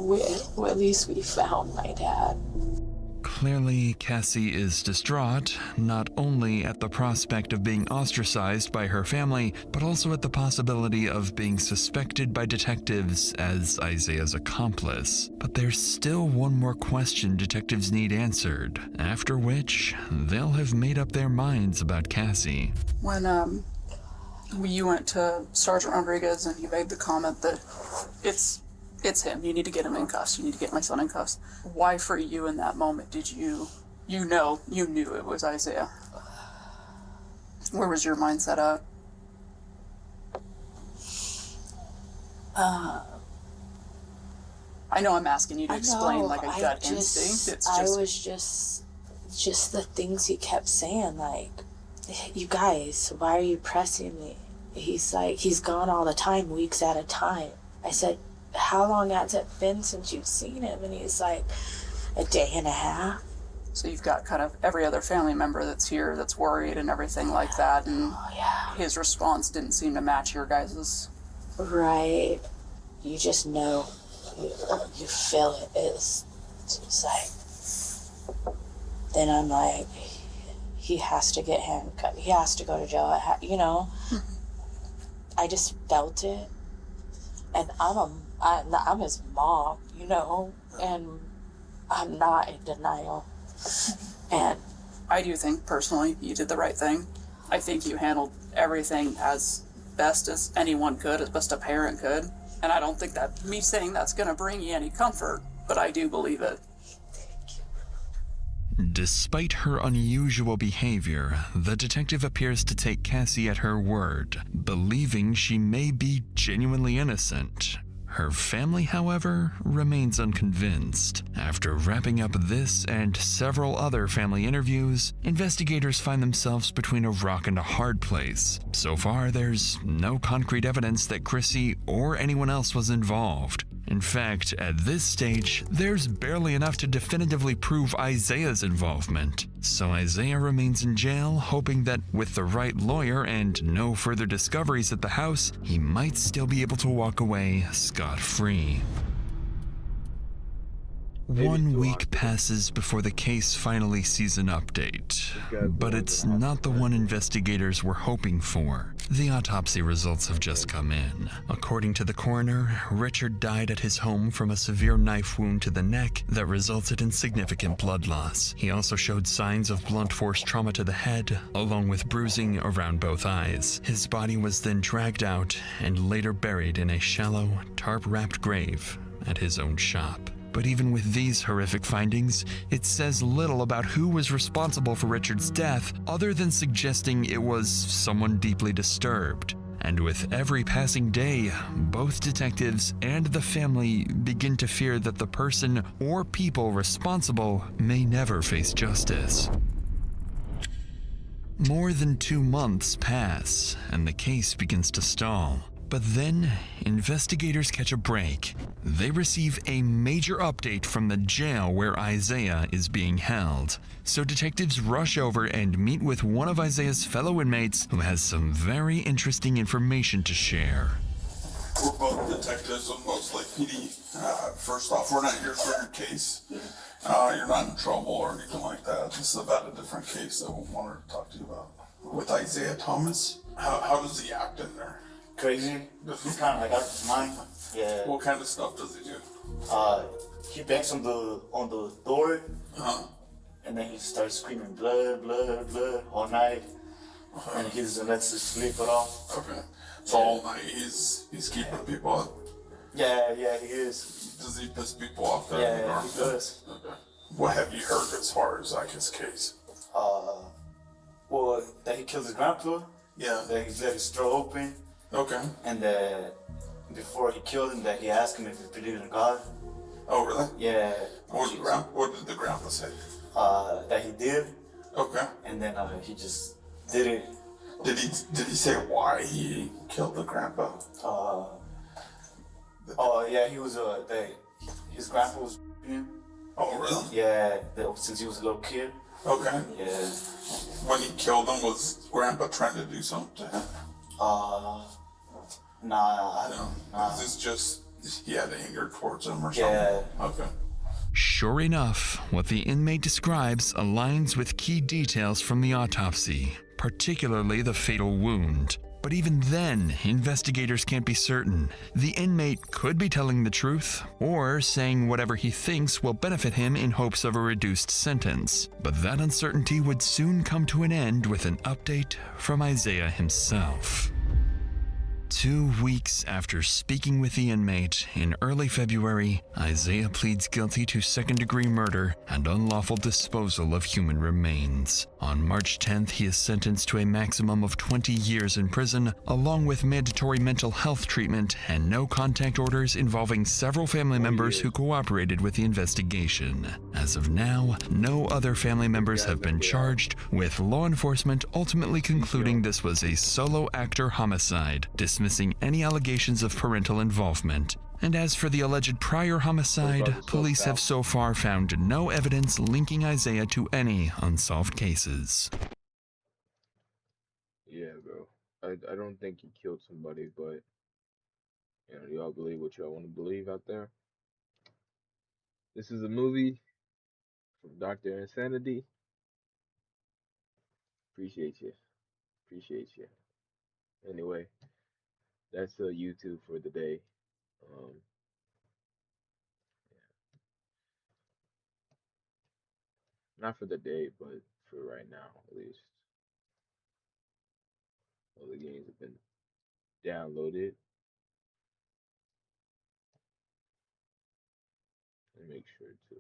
well, at least we found my dad. Clearly, Cassie is distraught, not only at the prospect of being ostracized by her family, but also at the possibility of being suspected by detectives as Isaiah's accomplice. But there's still one more question detectives need answered, after which they'll have made up their minds about Cassie. When you went to Sergeant Rodriguez and you made the comment that it's him, you need to get him in cuffs, you need to get my son in cuffs. Why for you in that moment did you knew it was Isaiah? Where was your mindset at? I know I'm asking you to explain like a gut instinct. It's I was just the things he kept saying, like, you guys, why are you pressing me? He's like, he's gone all the time, weeks at a time. I said, how long has it been since you've seen him? And he's like, a day and a half. So you've got kind of every other family member that's here that's worried and everything like that, and his response didn't seem to match your guys's. Right. You just know. You feel it. It's just like, then I'm like, he has to get handcuffed. He has to go to jail. You know, I just felt it. And I'm his mom, you know, and I'm not in denial. And I do think personally you did the right thing. I think you handled everything as best as anyone could, as best a parent could. And I don't think that me saying that's going to bring you any comfort, but I do believe it. Despite her unusual behavior, the detective appears to take Cassie at her word, believing she may be genuinely innocent. Her family, however, remains unconvinced. After wrapping up this and several other family interviews, investigators find themselves between a rock and a hard place. So far, there's no concrete evidence that Chrissy or anyone else was involved. In fact, at this stage, there's barely enough to definitively prove Isaiah's involvement. So Isaiah remains in jail, hoping that with the right lawyer and no further discoveries at the house, he might still be able to walk away scot-free. 1 week passes before the case finally sees an update, but it's not the one investigators were hoping for. The autopsy results have just come in. According to the coroner, Richard died at his home from a severe knife wound to the neck that resulted in significant blood loss. He also showed signs of blunt force trauma to the head, along with bruising around both eyes. His body was then dragged out and later buried in a shallow, tarp-wrapped grave at his own shop. But even with these horrific findings, it says little about who was responsible for Richard's death, other than suggesting it was someone deeply disturbed. And with every passing day, both detectives and the family begin to fear that the person or people responsible may never face justice. More than 2 months pass, and the case begins to stall. But then, investigators catch a break. They receive a major update from the jail where Isaiah is being held. So detectives rush over and meet with one of Isaiah's fellow inmates who has some very interesting information to share. We're both detectives with Mosley PD. First off, we're not here for your case. You're not in trouble or anything like that. This is about a different case that we wanted to talk to you about. With Isaiah Thomas, how does he act in there? Crazy. He's kind of like out of his mind. Yeah. What kind of stuff does he do? He bangs on the door, and then he starts screaming blood, blood, blood all night, and he doesn't let us sleep at all. Okay. So all night he's keeping people up. Yeah, he is. Does he piss people off there? Yeah, he does. Okay. What have you heard as far as like his case? Well, that he killed his grandpa. Yeah. That he let his throat open. Okay. And that before he killed him, that he asked him if he believed in God. Oh, really? Yeah. What did the grandpa say? That he did. Okay. And then he just did it. Did he say why he killed the grandpa? Yeah, he was his grandpa was him. Oh, really? Yeah, since he was a little kid. Okay. Yeah. When he killed him, was grandpa trying to do something to him? Nah. Is this just he had anger towards him or something? Yeah. Okay. Sure enough, what the inmate describes aligns with key details from the autopsy, particularly the fatal wound. But even then, investigators can't be certain. The inmate could be telling the truth, or saying whatever he thinks will benefit him in hopes of a reduced sentence. But that uncertainty would soon come to an end with an update from Isaiah himself. 2 weeks after speaking with the inmate in early February, Isaiah pleads guilty to second-degree murder and unlawful disposal of human remains. On March 10th, he is sentenced to a maximum of 20 years in prison, along with mandatory mental health treatment and no contact orders involving several family members who cooperated with the investigation. As of now, no other family members have been charged, with law enforcement ultimately concluding this was a solo actor homicide, dismissing any allegations of parental involvement. And as for the alleged prior homicide, police have so far found no evidence linking Isaiah to any unsolved cases. Yeah, bro. I don't think he killed somebody, but y'all believe what y'all want to believe out there. This is a movie from Dr. Insanity. Appreciate you. Appreciate you. Anyway, that's YouTube for the day. Not for the day, but for right now, at least. All the games have been downloaded. And make sure to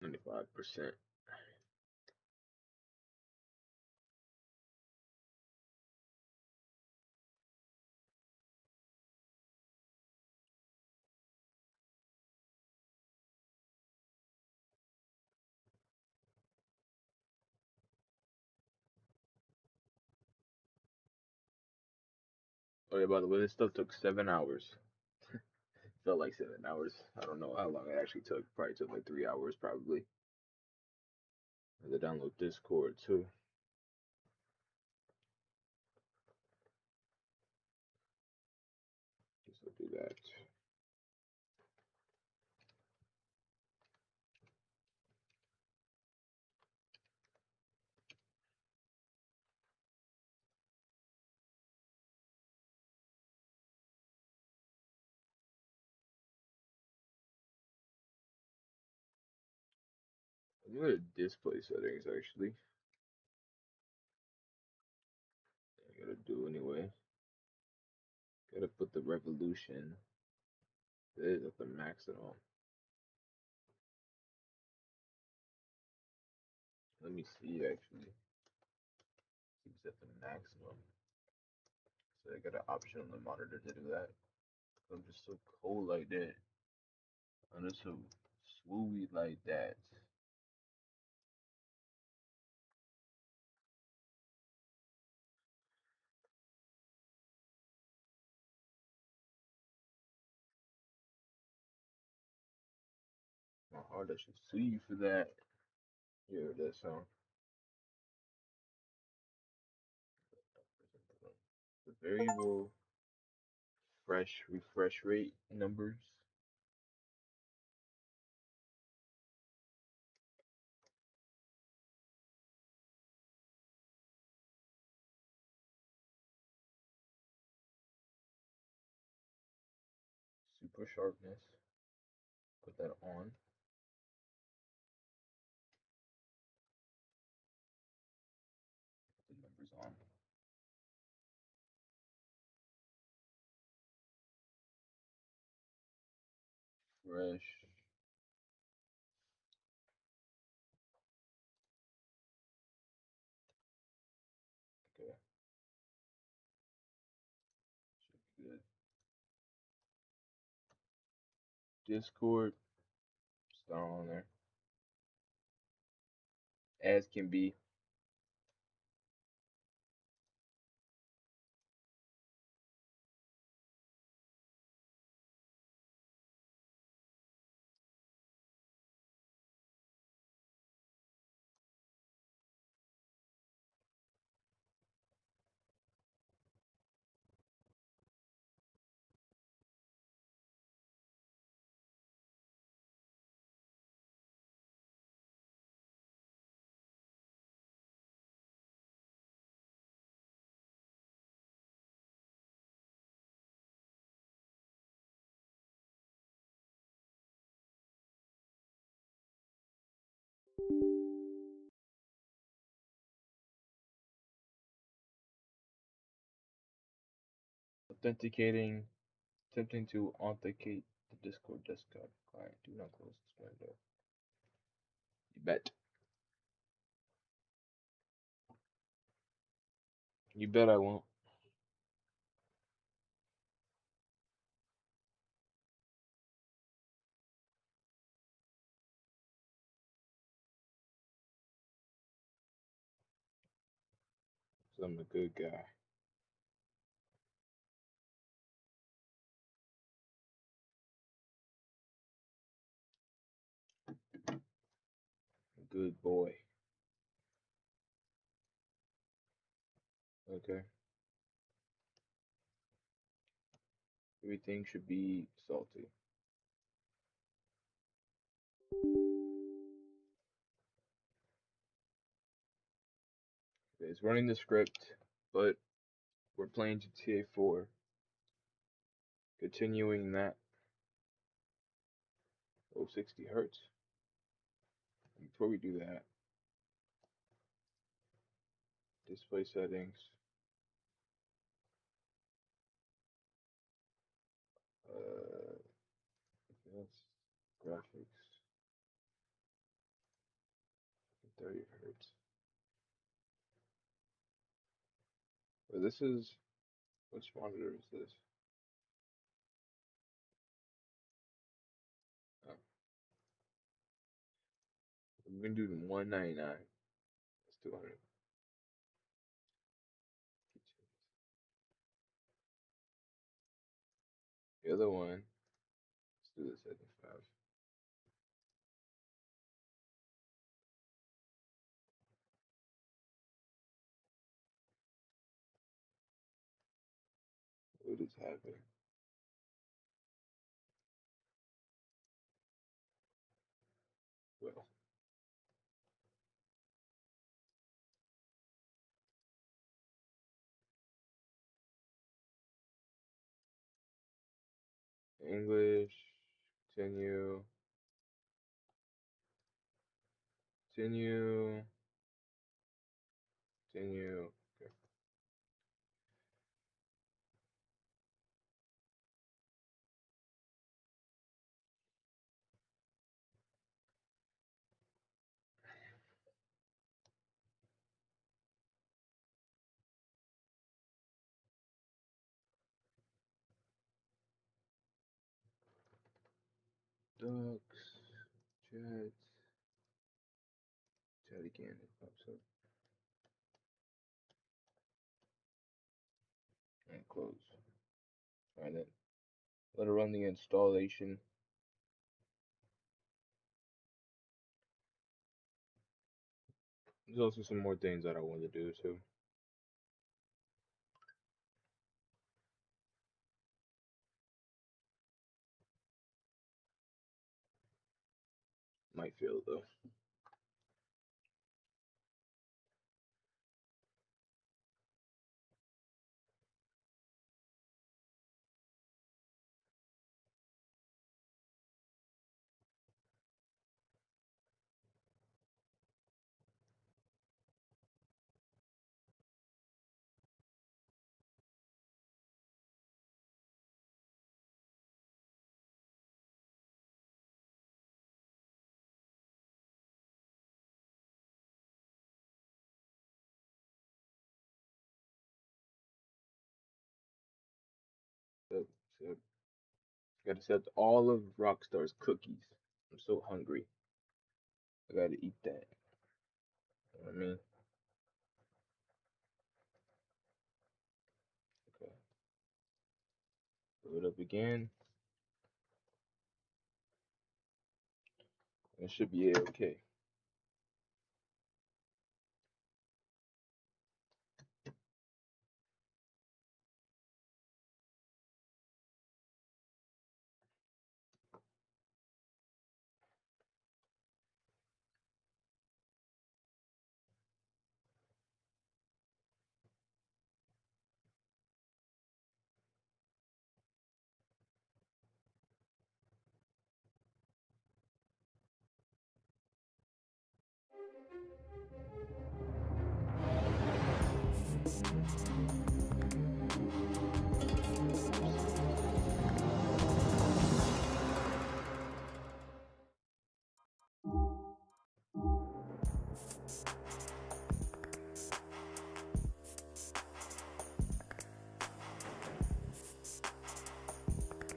%. Oh yeah, by the way, this stuff took 7 hours. Felt like 7 hours. I don't know how long it actually took. Probably took like 3 hours, probably. I had to download Discord too. Guess I'll do that. I'm gonna display settings actually. I gotta do anyway. Gotta put the revolution. It is at the maximum. Let me see actually. It's at the maximum. So I got an option on the monitor to do that. I'm just so cold like that. I'm just so swooey like that. My heart, I should sue you for that. You heard that sound? The variable fresh refresh rate numbers. Super sharpness. Put that on. Put the numbers on. Fresh. Okay. Should be good. Discord. It's not on there. As can be. Authenticating. Attempting to authenticate the Discord desktop client. Do not close this window. You bet. You bet I won't. So I'm a good guy. A good boy. Okay. Everything should be salty. Okay, it's running the script, but we're playing GTA 4. Continuing that. Oh, 60 hertz. Before we do that, display settings. That's graphics. 30 hertz. But this is, which monitor is this? Oh, we're gonna do the 199. That's 200. The other one, let's do the 75. What is happening? Well, English, continue, continue, continue. Okay. Ducks, chat, chat again. It pops up. And close. Alright then. Let it run the installation. There's also some more things that I want to do too. Might fail though. Gotta accept all of Rockstar's cookies. I'm so hungry. I gotta eat that. You know what I mean? Okay. Load up again. It should be okay.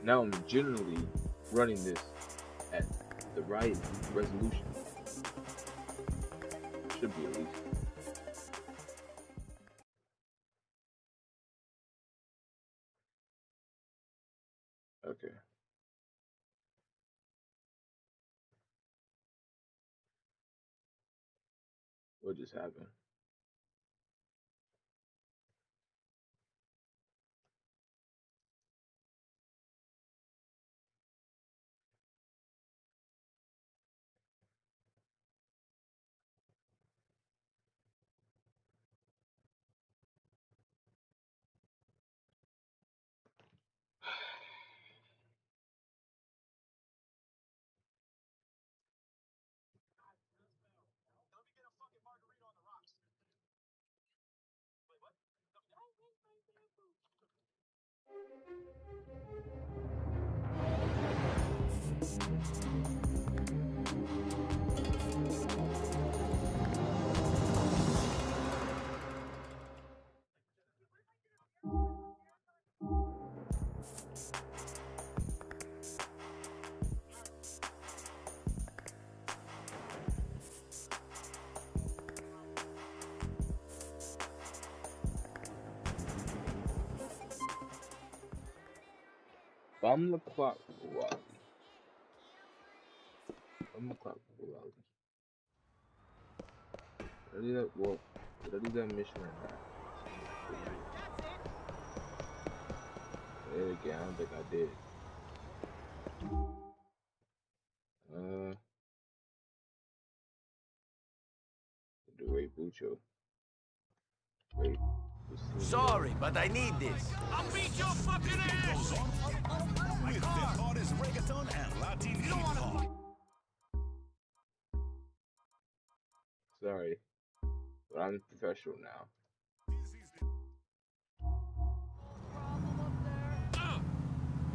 Now I'm generally running this at the right resolution. Should be at least. Okay. What just happened? Bum the clock, Wally. Bum the clock, Wally. Did I do that? Well, did I do that mission or not? There again, I don't think I did. The Ray Bucho. Wait. Sorry, but I need this. I'll beat your fucking ass! With the hottest reggaeton and Latin hip hop. Sorry, but I'm professional now.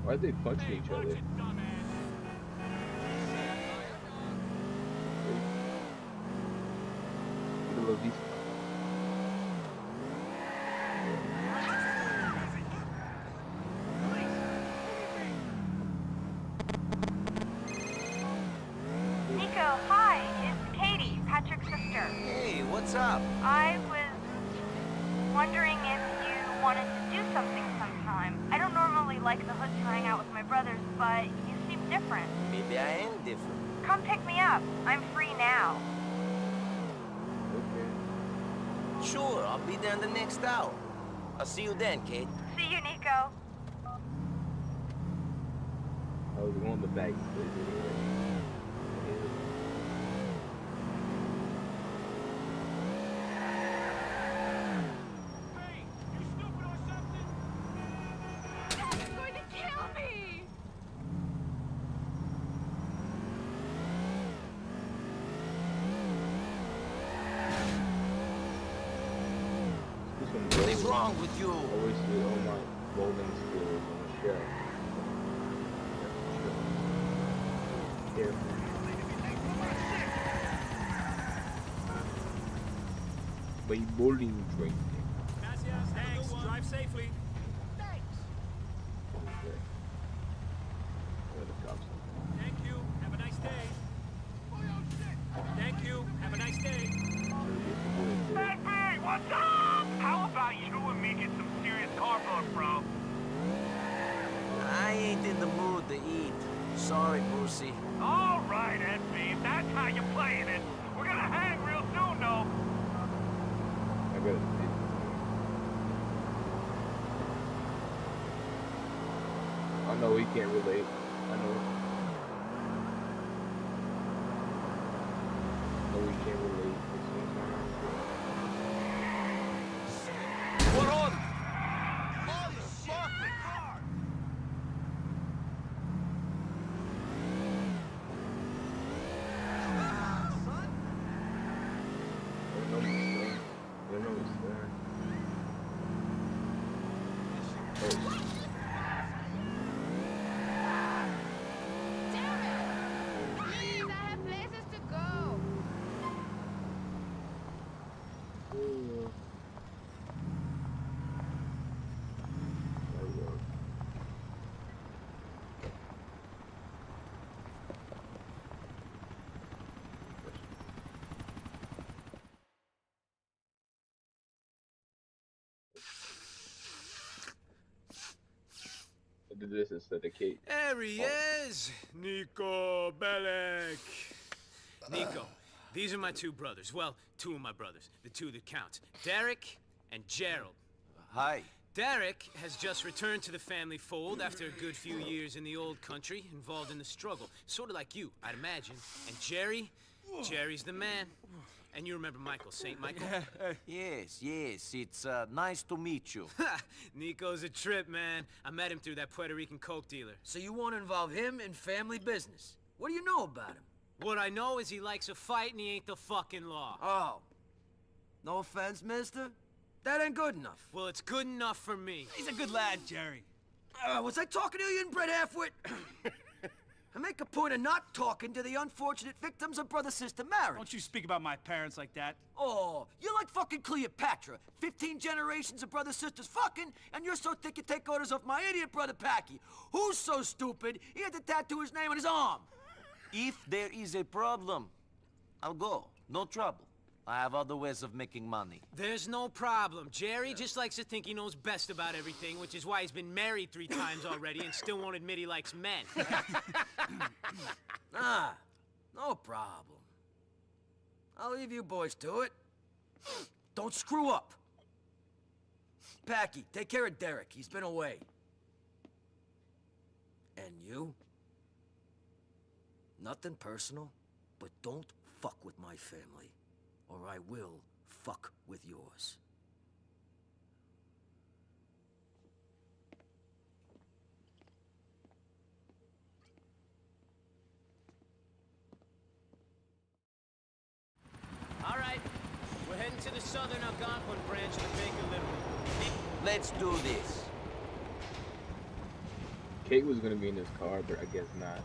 Why'd they punching each other? Middle of these. Nico, hi, it's Katie, Patrick's sister. Hey, what's up? I was wondering if you wanted to do something sometime. I don't normally like the hood to hang out with my brothers, but you seem different. Maybe I am different. Come pick me up. I'm free now. Sure, I'll be there in the next hour. I'll see you then, Kate. See you, Nico. I was going the back. You're going to kill me! What is wrong with you? I wasted all my bowling skills on the shelf. Here. My bowling drink. Thanks. Drive safely. juicy. All right, SB, if that's how you're playing it. We're gonna hang real soon, though. I gotta see. I know he can't relate. I know he can't relate. What on? Do this instead of Kate. There he is! Nico Bellic! Nico, these are my two brothers. Well, two of my brothers. The two that count. Derek and Gerald. Hi. Derek has just returned to the family fold after a good few years in the old country, involved in the struggle. Sort of like you, I'd imagine. And Jerry's the man. And you remember Michael, St. Michael? Yes, it's nice to meet you. Nico's a trip, man. I met him through that Puerto Rican coke dealer. So you want to involve him in family business? What do you know about him? What I know is he likes a fight and he ain't the fucking law. Oh. No offense, mister. That ain't good enough. Well, it's good enough for me. He's a good lad, Jerry. Was I talking to you, inbred halfwit? I make a point of not talking to the unfortunate victims of brother-sister marriage. Don't you speak about my parents like that. Oh, you're like fucking Cleopatra. 15 generations of brother-sisters fucking, and you're so thick you take orders off my idiot brother Packy. Who's so stupid, he had to tattoo his name on his arm. If there is a problem, I'll go. No trouble. I have other ways of making money. There's no problem. Jerry just likes to think he knows best about everything, which is why he's been married 3 times already and still won't admit he likes men. Ah, no problem. I'll leave you boys to it. Don't screw up. Packy, take care of Derek. He's been away. And you? Nothing personal, but don't fuck with my family, or I will fuck with yours. All right, we're heading to the southern Algonquin branch of the Baker Liberty. Let's do this. Kate was gonna be in his car, but I guess not.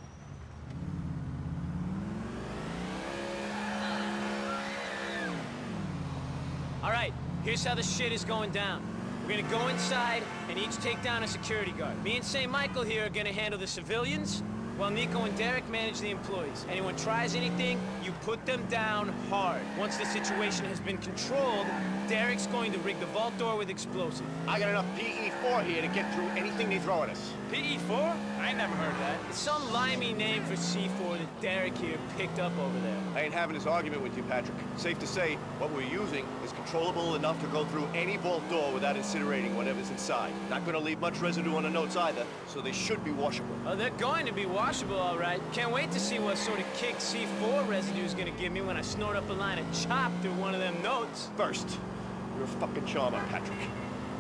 All right, here's how the shit is going down. We're gonna go inside and each take down a security guard. Me and St. Michael here are gonna handle the civilians, while Nico and Derek manage the employees. Anyone tries anything, you put them down hard. Once the situation has been controlled, Derek's going to rig the vault door with explosive. I got enough PE4 here to get through anything they throw at us. PE4? I ain't never heard of that. It's some limey name for C4 that Derek here picked up over there. I ain't having this argument with you, Patrick. Safe to say, what we're using is controllable enough to go through any vault door without incinerating whatever's inside. Not gonna leave much residue on the notes either, so they should be washable. Oh, they're going to be washable, all right. Can't wait to see what sort of kick C4 residue is gonna give me when I snort up a line of chop through one of them notes. First, you're a fucking charmer, Patrick.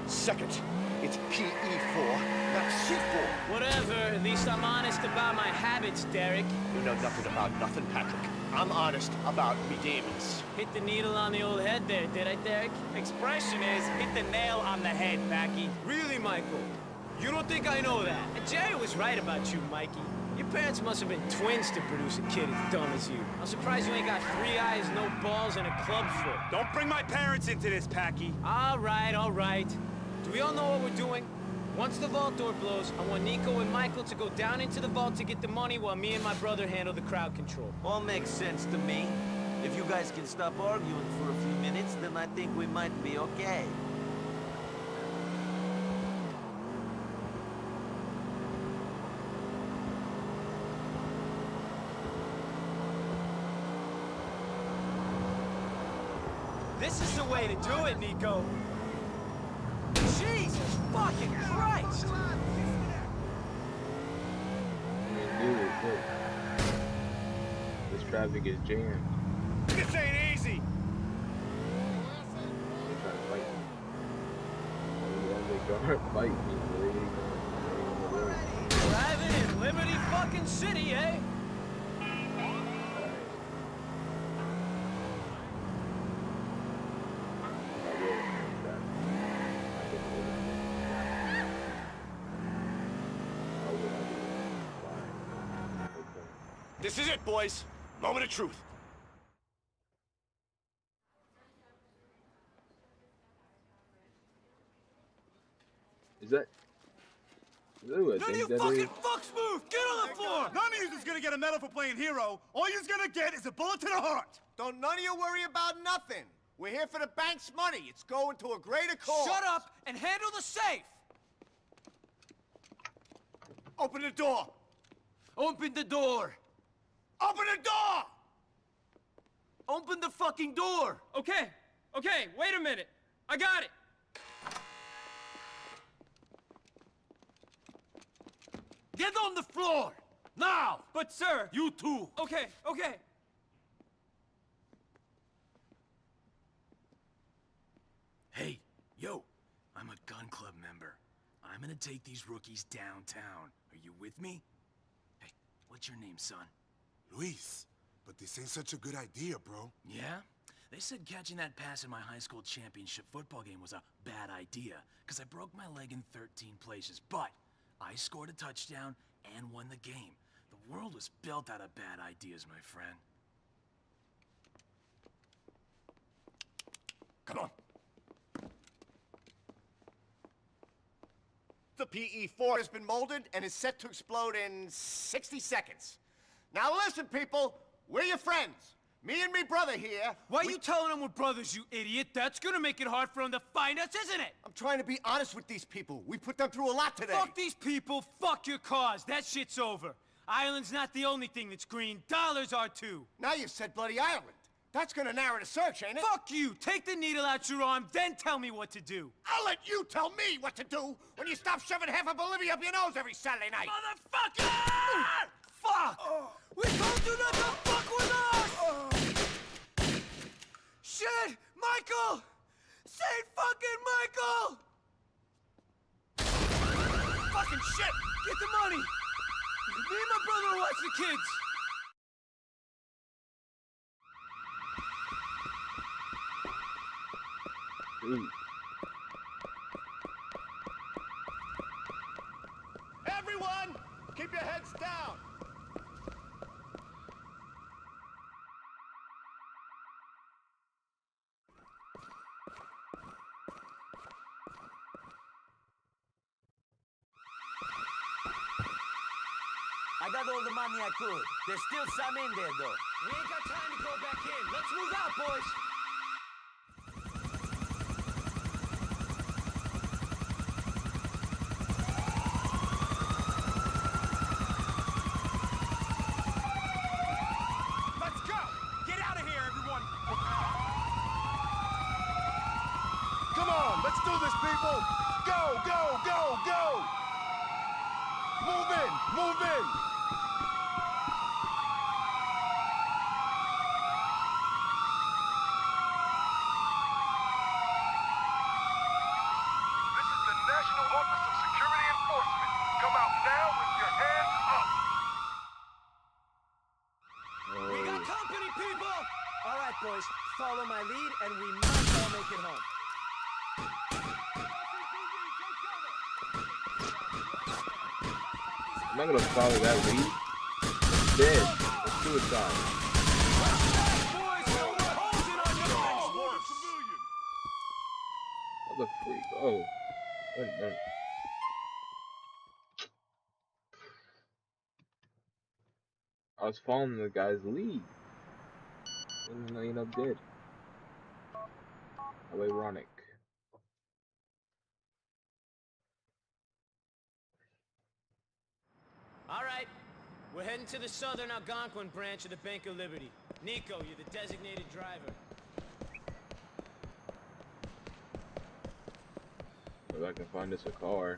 Second, it's PE4, not C4. Whatever, at least I'm honest about my habits, Derek. You know nothing about nothing, Patrick. I'm honest about me demons. Hit the needle on the old head there, did I, Derek? Expression is, hit the nail on the head, Packy. Really, Michael? You don't think I know that? And Jerry was right about you, Mikey. Your parents must have been twins to produce a kid as dumb as you. I'm surprised you ain't got 3 eyes, no balls, and a club foot. Don't bring my parents into this, Packy. All right, all right. Do we all know what we're doing? Once the vault door blows, I want Nico and Michael to go down into the vault to get the money while me and my brother handle the crowd control. All makes sense to me. If you guys can stop arguing for a few minutes, then I think we might be okay. This is the way to do it, Nico. Jesus fucking Christ! Dude, look. This traffic is jammed. This ain't easy. They're trying to fight me. They're trying to fight me. Driving in Liberty fucking City, eh? This is it, boys. Moment of truth. Is that who I None of think you that fucking is? fucks move! Get on the floor! None of you is gonna get a medal for playing hero. All you're gonna get is a bullet to the heart. Don't none of you worry about nothing. We're here for the bank's money. It's going to a greater cause. Shut up and handle the safe! Open the door. Open the door! Open the door! Open the fucking door! Okay, wait a minute. I got it. Get on the floor! Now! But sir. You too! Okay. Hey, yo, I'm a gun club member. I'm gonna take these rookies downtown. Are you with me? Hey, what's your name, son? Luis, but this ain't such a good idea, bro. Yeah? They said catching that pass in my high school championship football game was a bad idea, because I broke my leg in 13 places, but I scored a touchdown and won the game. The world was built out of bad ideas, my friend. Come on. The PE-4 has been molded and is set to explode in 60 seconds. Now listen, people. We're your friends. Me and me brother here. Why are you telling them we're brothers, you idiot? That's gonna make it hard for them to find us, isn't it? I'm trying to be honest with these people. We put them through a lot today. Fuck these people, fuck your cause. That shit's over. Ireland's not the only thing that's green. Dollars are too. Now you said bloody Ireland. That's gonna narrow the search, ain't it? Fuck you! Take the needle out your arm, then tell me what to do. I'll let you tell me what to do when you stop shoving half of Bolivia up your nose every Saturday night. Motherfucker! Fuck! We told you not to fuck with us! Shit! Michael! Saint fucking Michael! Fucking shit! Get the money! Me and my brother will watch the kids! Ooh. Everyone, keep your heads down. I got all the money I could. There's still some in there, though. We ain't got time to go back in. Let's move out, boys! Let's go! Get out of here, everyone! Come on, let's do this, people. Go, go, go, go! Move in, move in. This is the National Office of Security Enforcement. Come out now with your hands up. We got company, people! All right, boys, follow my lead, and we might all make it home. I'm not gonna follow that lead. It's dead. It's suicide. What the freak? Oh. Wait. I was following the guy's lead. And I ended up dead. How ironic. All right, we're heading to the southern Algonquin branch of the Bank of Liberty. Nico, you're the designated driver. If I can find us a car.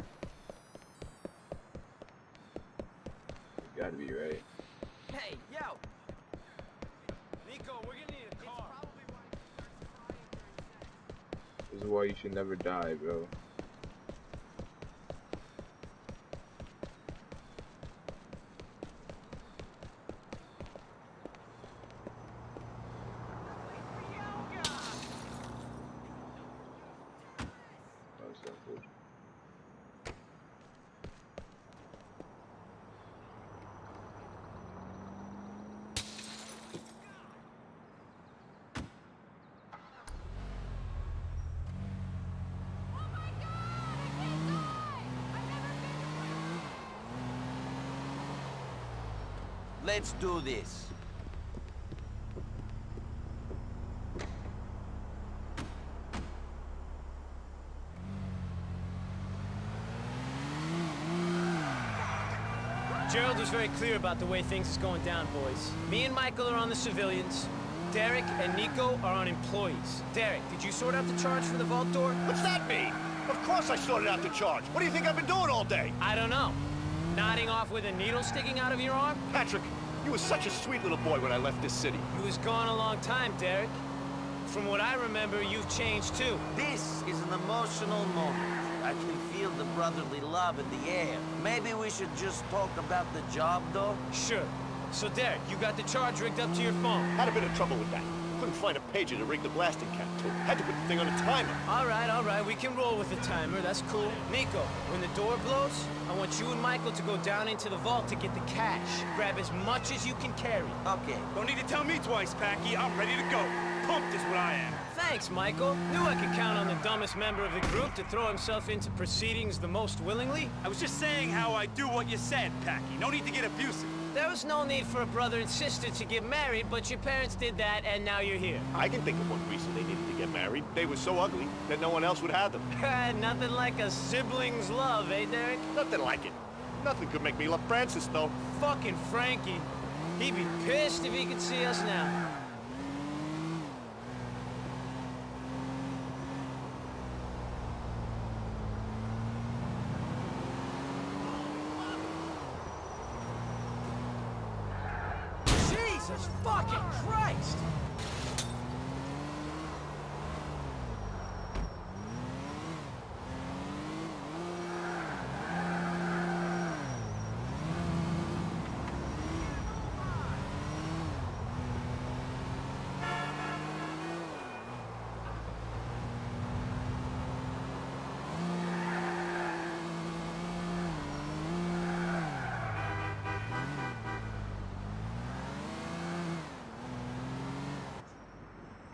It's gotta be right. Hey, yo! Nico, we're gonna need a car. This is why you should never die, bro. Let's do this. Gerald was very clear about the way things is going down, boys. Me and Michael are on the civilians. Derek and Nico are on employees. Derek, did you sort out the charge for the vault door? What's that mean? Of course I sorted out the charge. What do you think I've been doing all day? I don't know. Nodding off with a needle sticking out of your arm? Patrick, you were such a sweet little boy when I left this city. You was gone a long time, Derek. From what I remember, you've changed too. This is an emotional moment. I can feel the brotherly love in the air. Maybe we should just talk about the job, though? Sure. So, Derek, you got the charge rigged up to your phone? Had a bit of trouble with that. Couldn't find a pager to rig the blasting cap to. Had to put the thing on a timer. All right. We can roll with the timer. That's cool. Nico, when the door blows, I want you and Michael to go down into the vault to get the cash. Grab as much as you can carry. Okay. Don't need to tell me twice, Packy. I'm ready to go. Pumped is what I am. Thanks, Michael. Knew I could count on the dumbest member of the group to throw himself into proceedings the most willingly. I was just saying how I do what you said, Packy. No need to get abusive. There was no need for a brother and sister to get married, but your parents did that, and now you're here. I can think of one reason they needed to get married. They were so ugly that no one else would have them. Nothing like a sibling's love, eh, Derek? Nothing like it. Nothing could make me love Francis, though. Fucking Frankie. He'd be pissed if he could see us now. Jesus fucking Christ!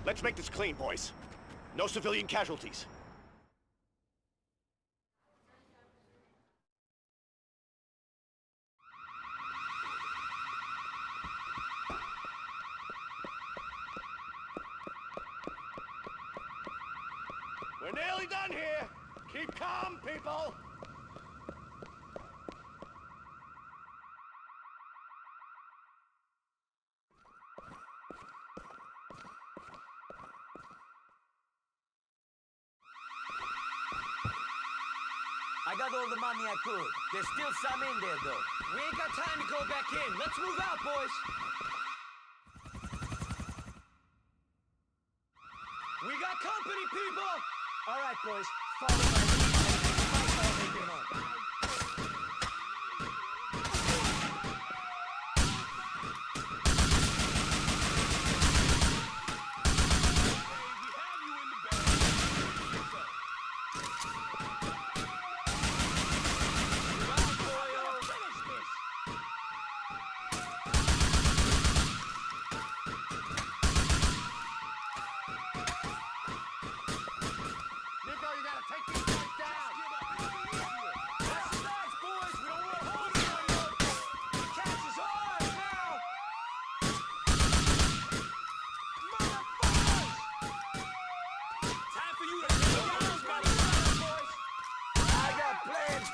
Let's make this clean, boys. No civilian casualties. We're nearly done here. Keep calm, people. I got all the money I could. There's still some in there, though. We ain't got time to go back in. Let's move out, boys. We got company, people! All right, boys. Follow my lead and I'll take you home.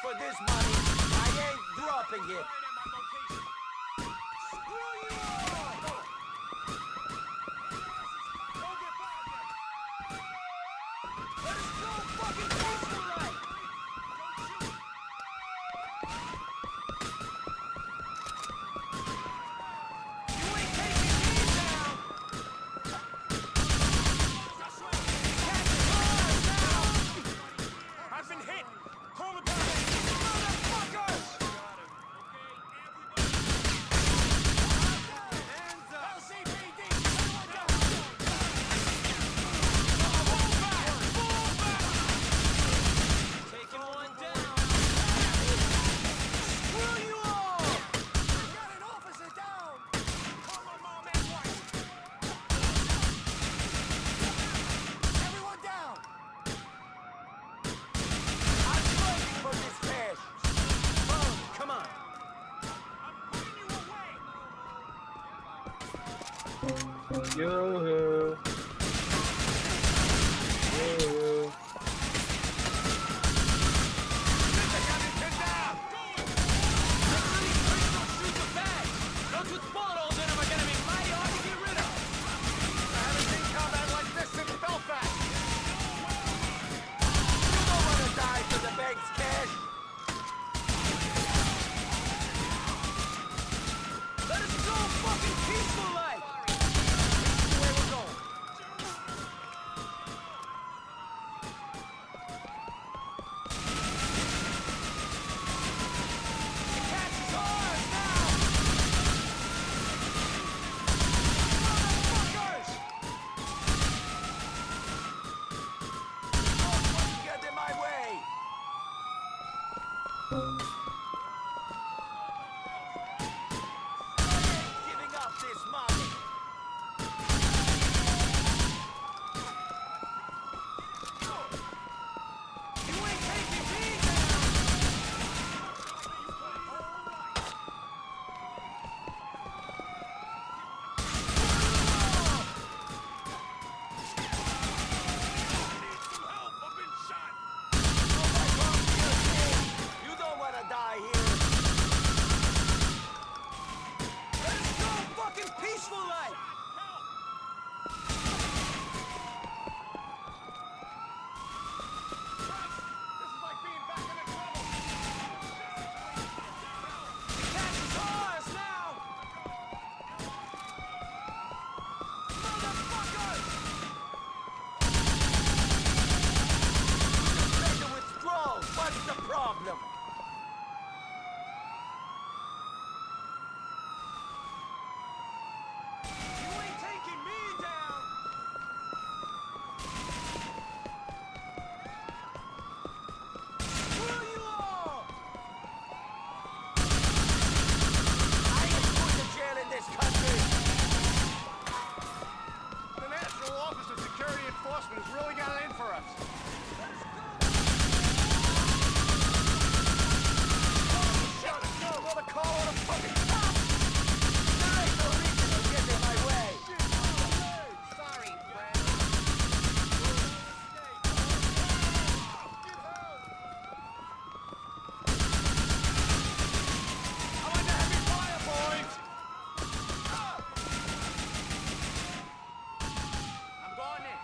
For this money, I ain't dropping it. Yo-ho. Yo-ho. Those with bullet holes in them are gonna be mighty hard to get rid of. I haven't seen combat like this since Belfast. You don't want to die for the bank's cash. Let us go fucking peaceful like. This is the way we're going. The catch is ours now. Motherfuckers! Don't fucking get in my way. Giving up this money. You ain't taking me down. You don't want to die here. Let us go fucking peaceful like. The catch is ours now. Motherfuckers! Make a withdrawal. What's the problem? You ain't taking me down. Screw you all! I ain't going to jail in this country. The National Office of Security Enforcement has really got it in for us. Shut it, go, another call on a fucking cop. There ain't no reason to get in my way. Sorry, Brad. I'm under heavy fire, boys. I'm going in.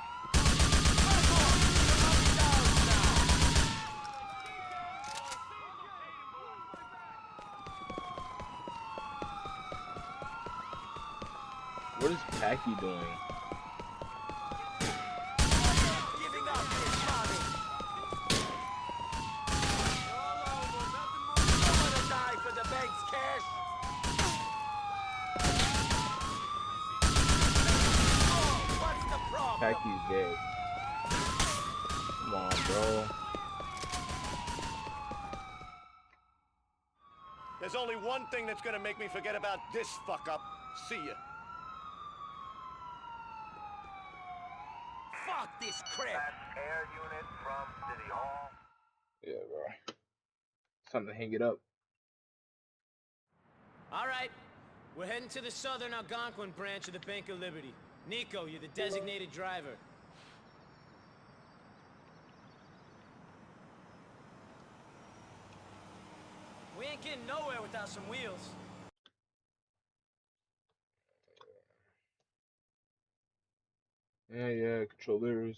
What is Packy doing? Giving up this money. You don't want to die for the bank's cash. Oh, what's the problem? Packy's dead. Come on, bro. There's only one thing that's gonna make me forget about this fuck up. See ya. Fuck this crap. Air unit from City Hall. Yeah, bro. It's time to hang it up. All right, we're heading to the southern Algonquin branch of the Bank of Liberty. Nico, you're the designated driver. We ain't getting nowhere without some wheels. Yeah, controllers.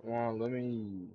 Come on, let me.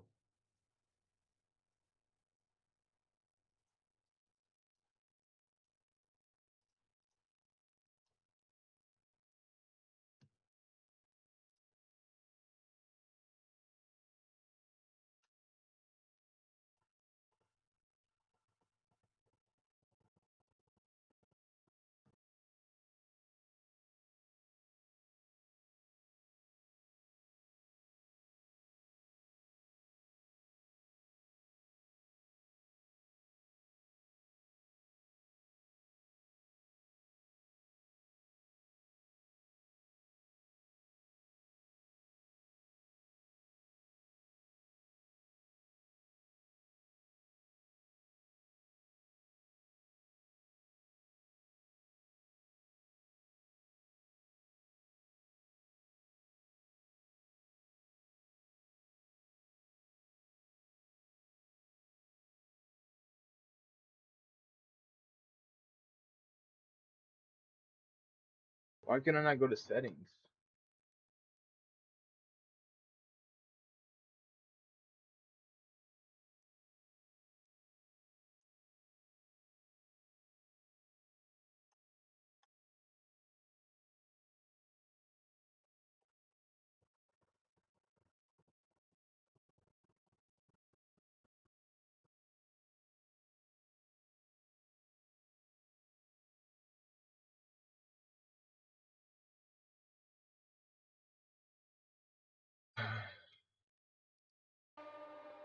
Why can I not go to settings?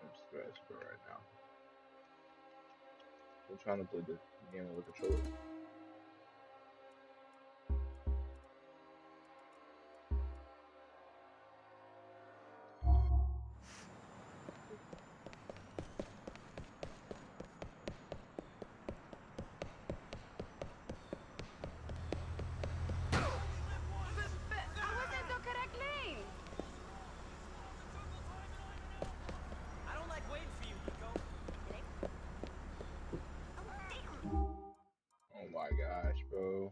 I'm stressed for right now. I'm trying to play the game with a controller. I don't like waiting for you, Nico. Oh my gosh, bro.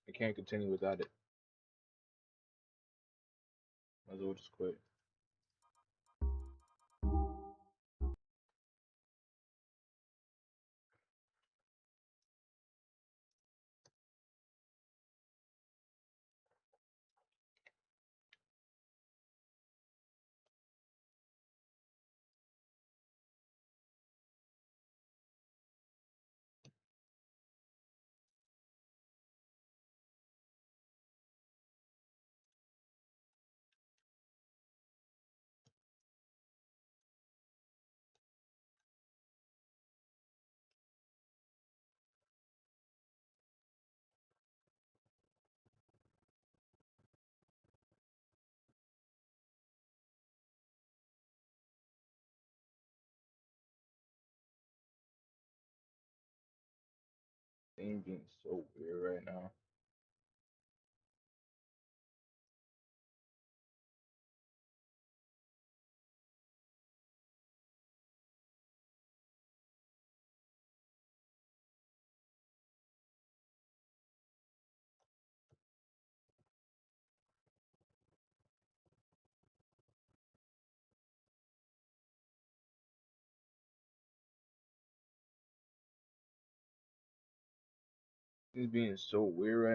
I can't continue without it. Might as well just quit. Thing being so weird right now. It's being so weird right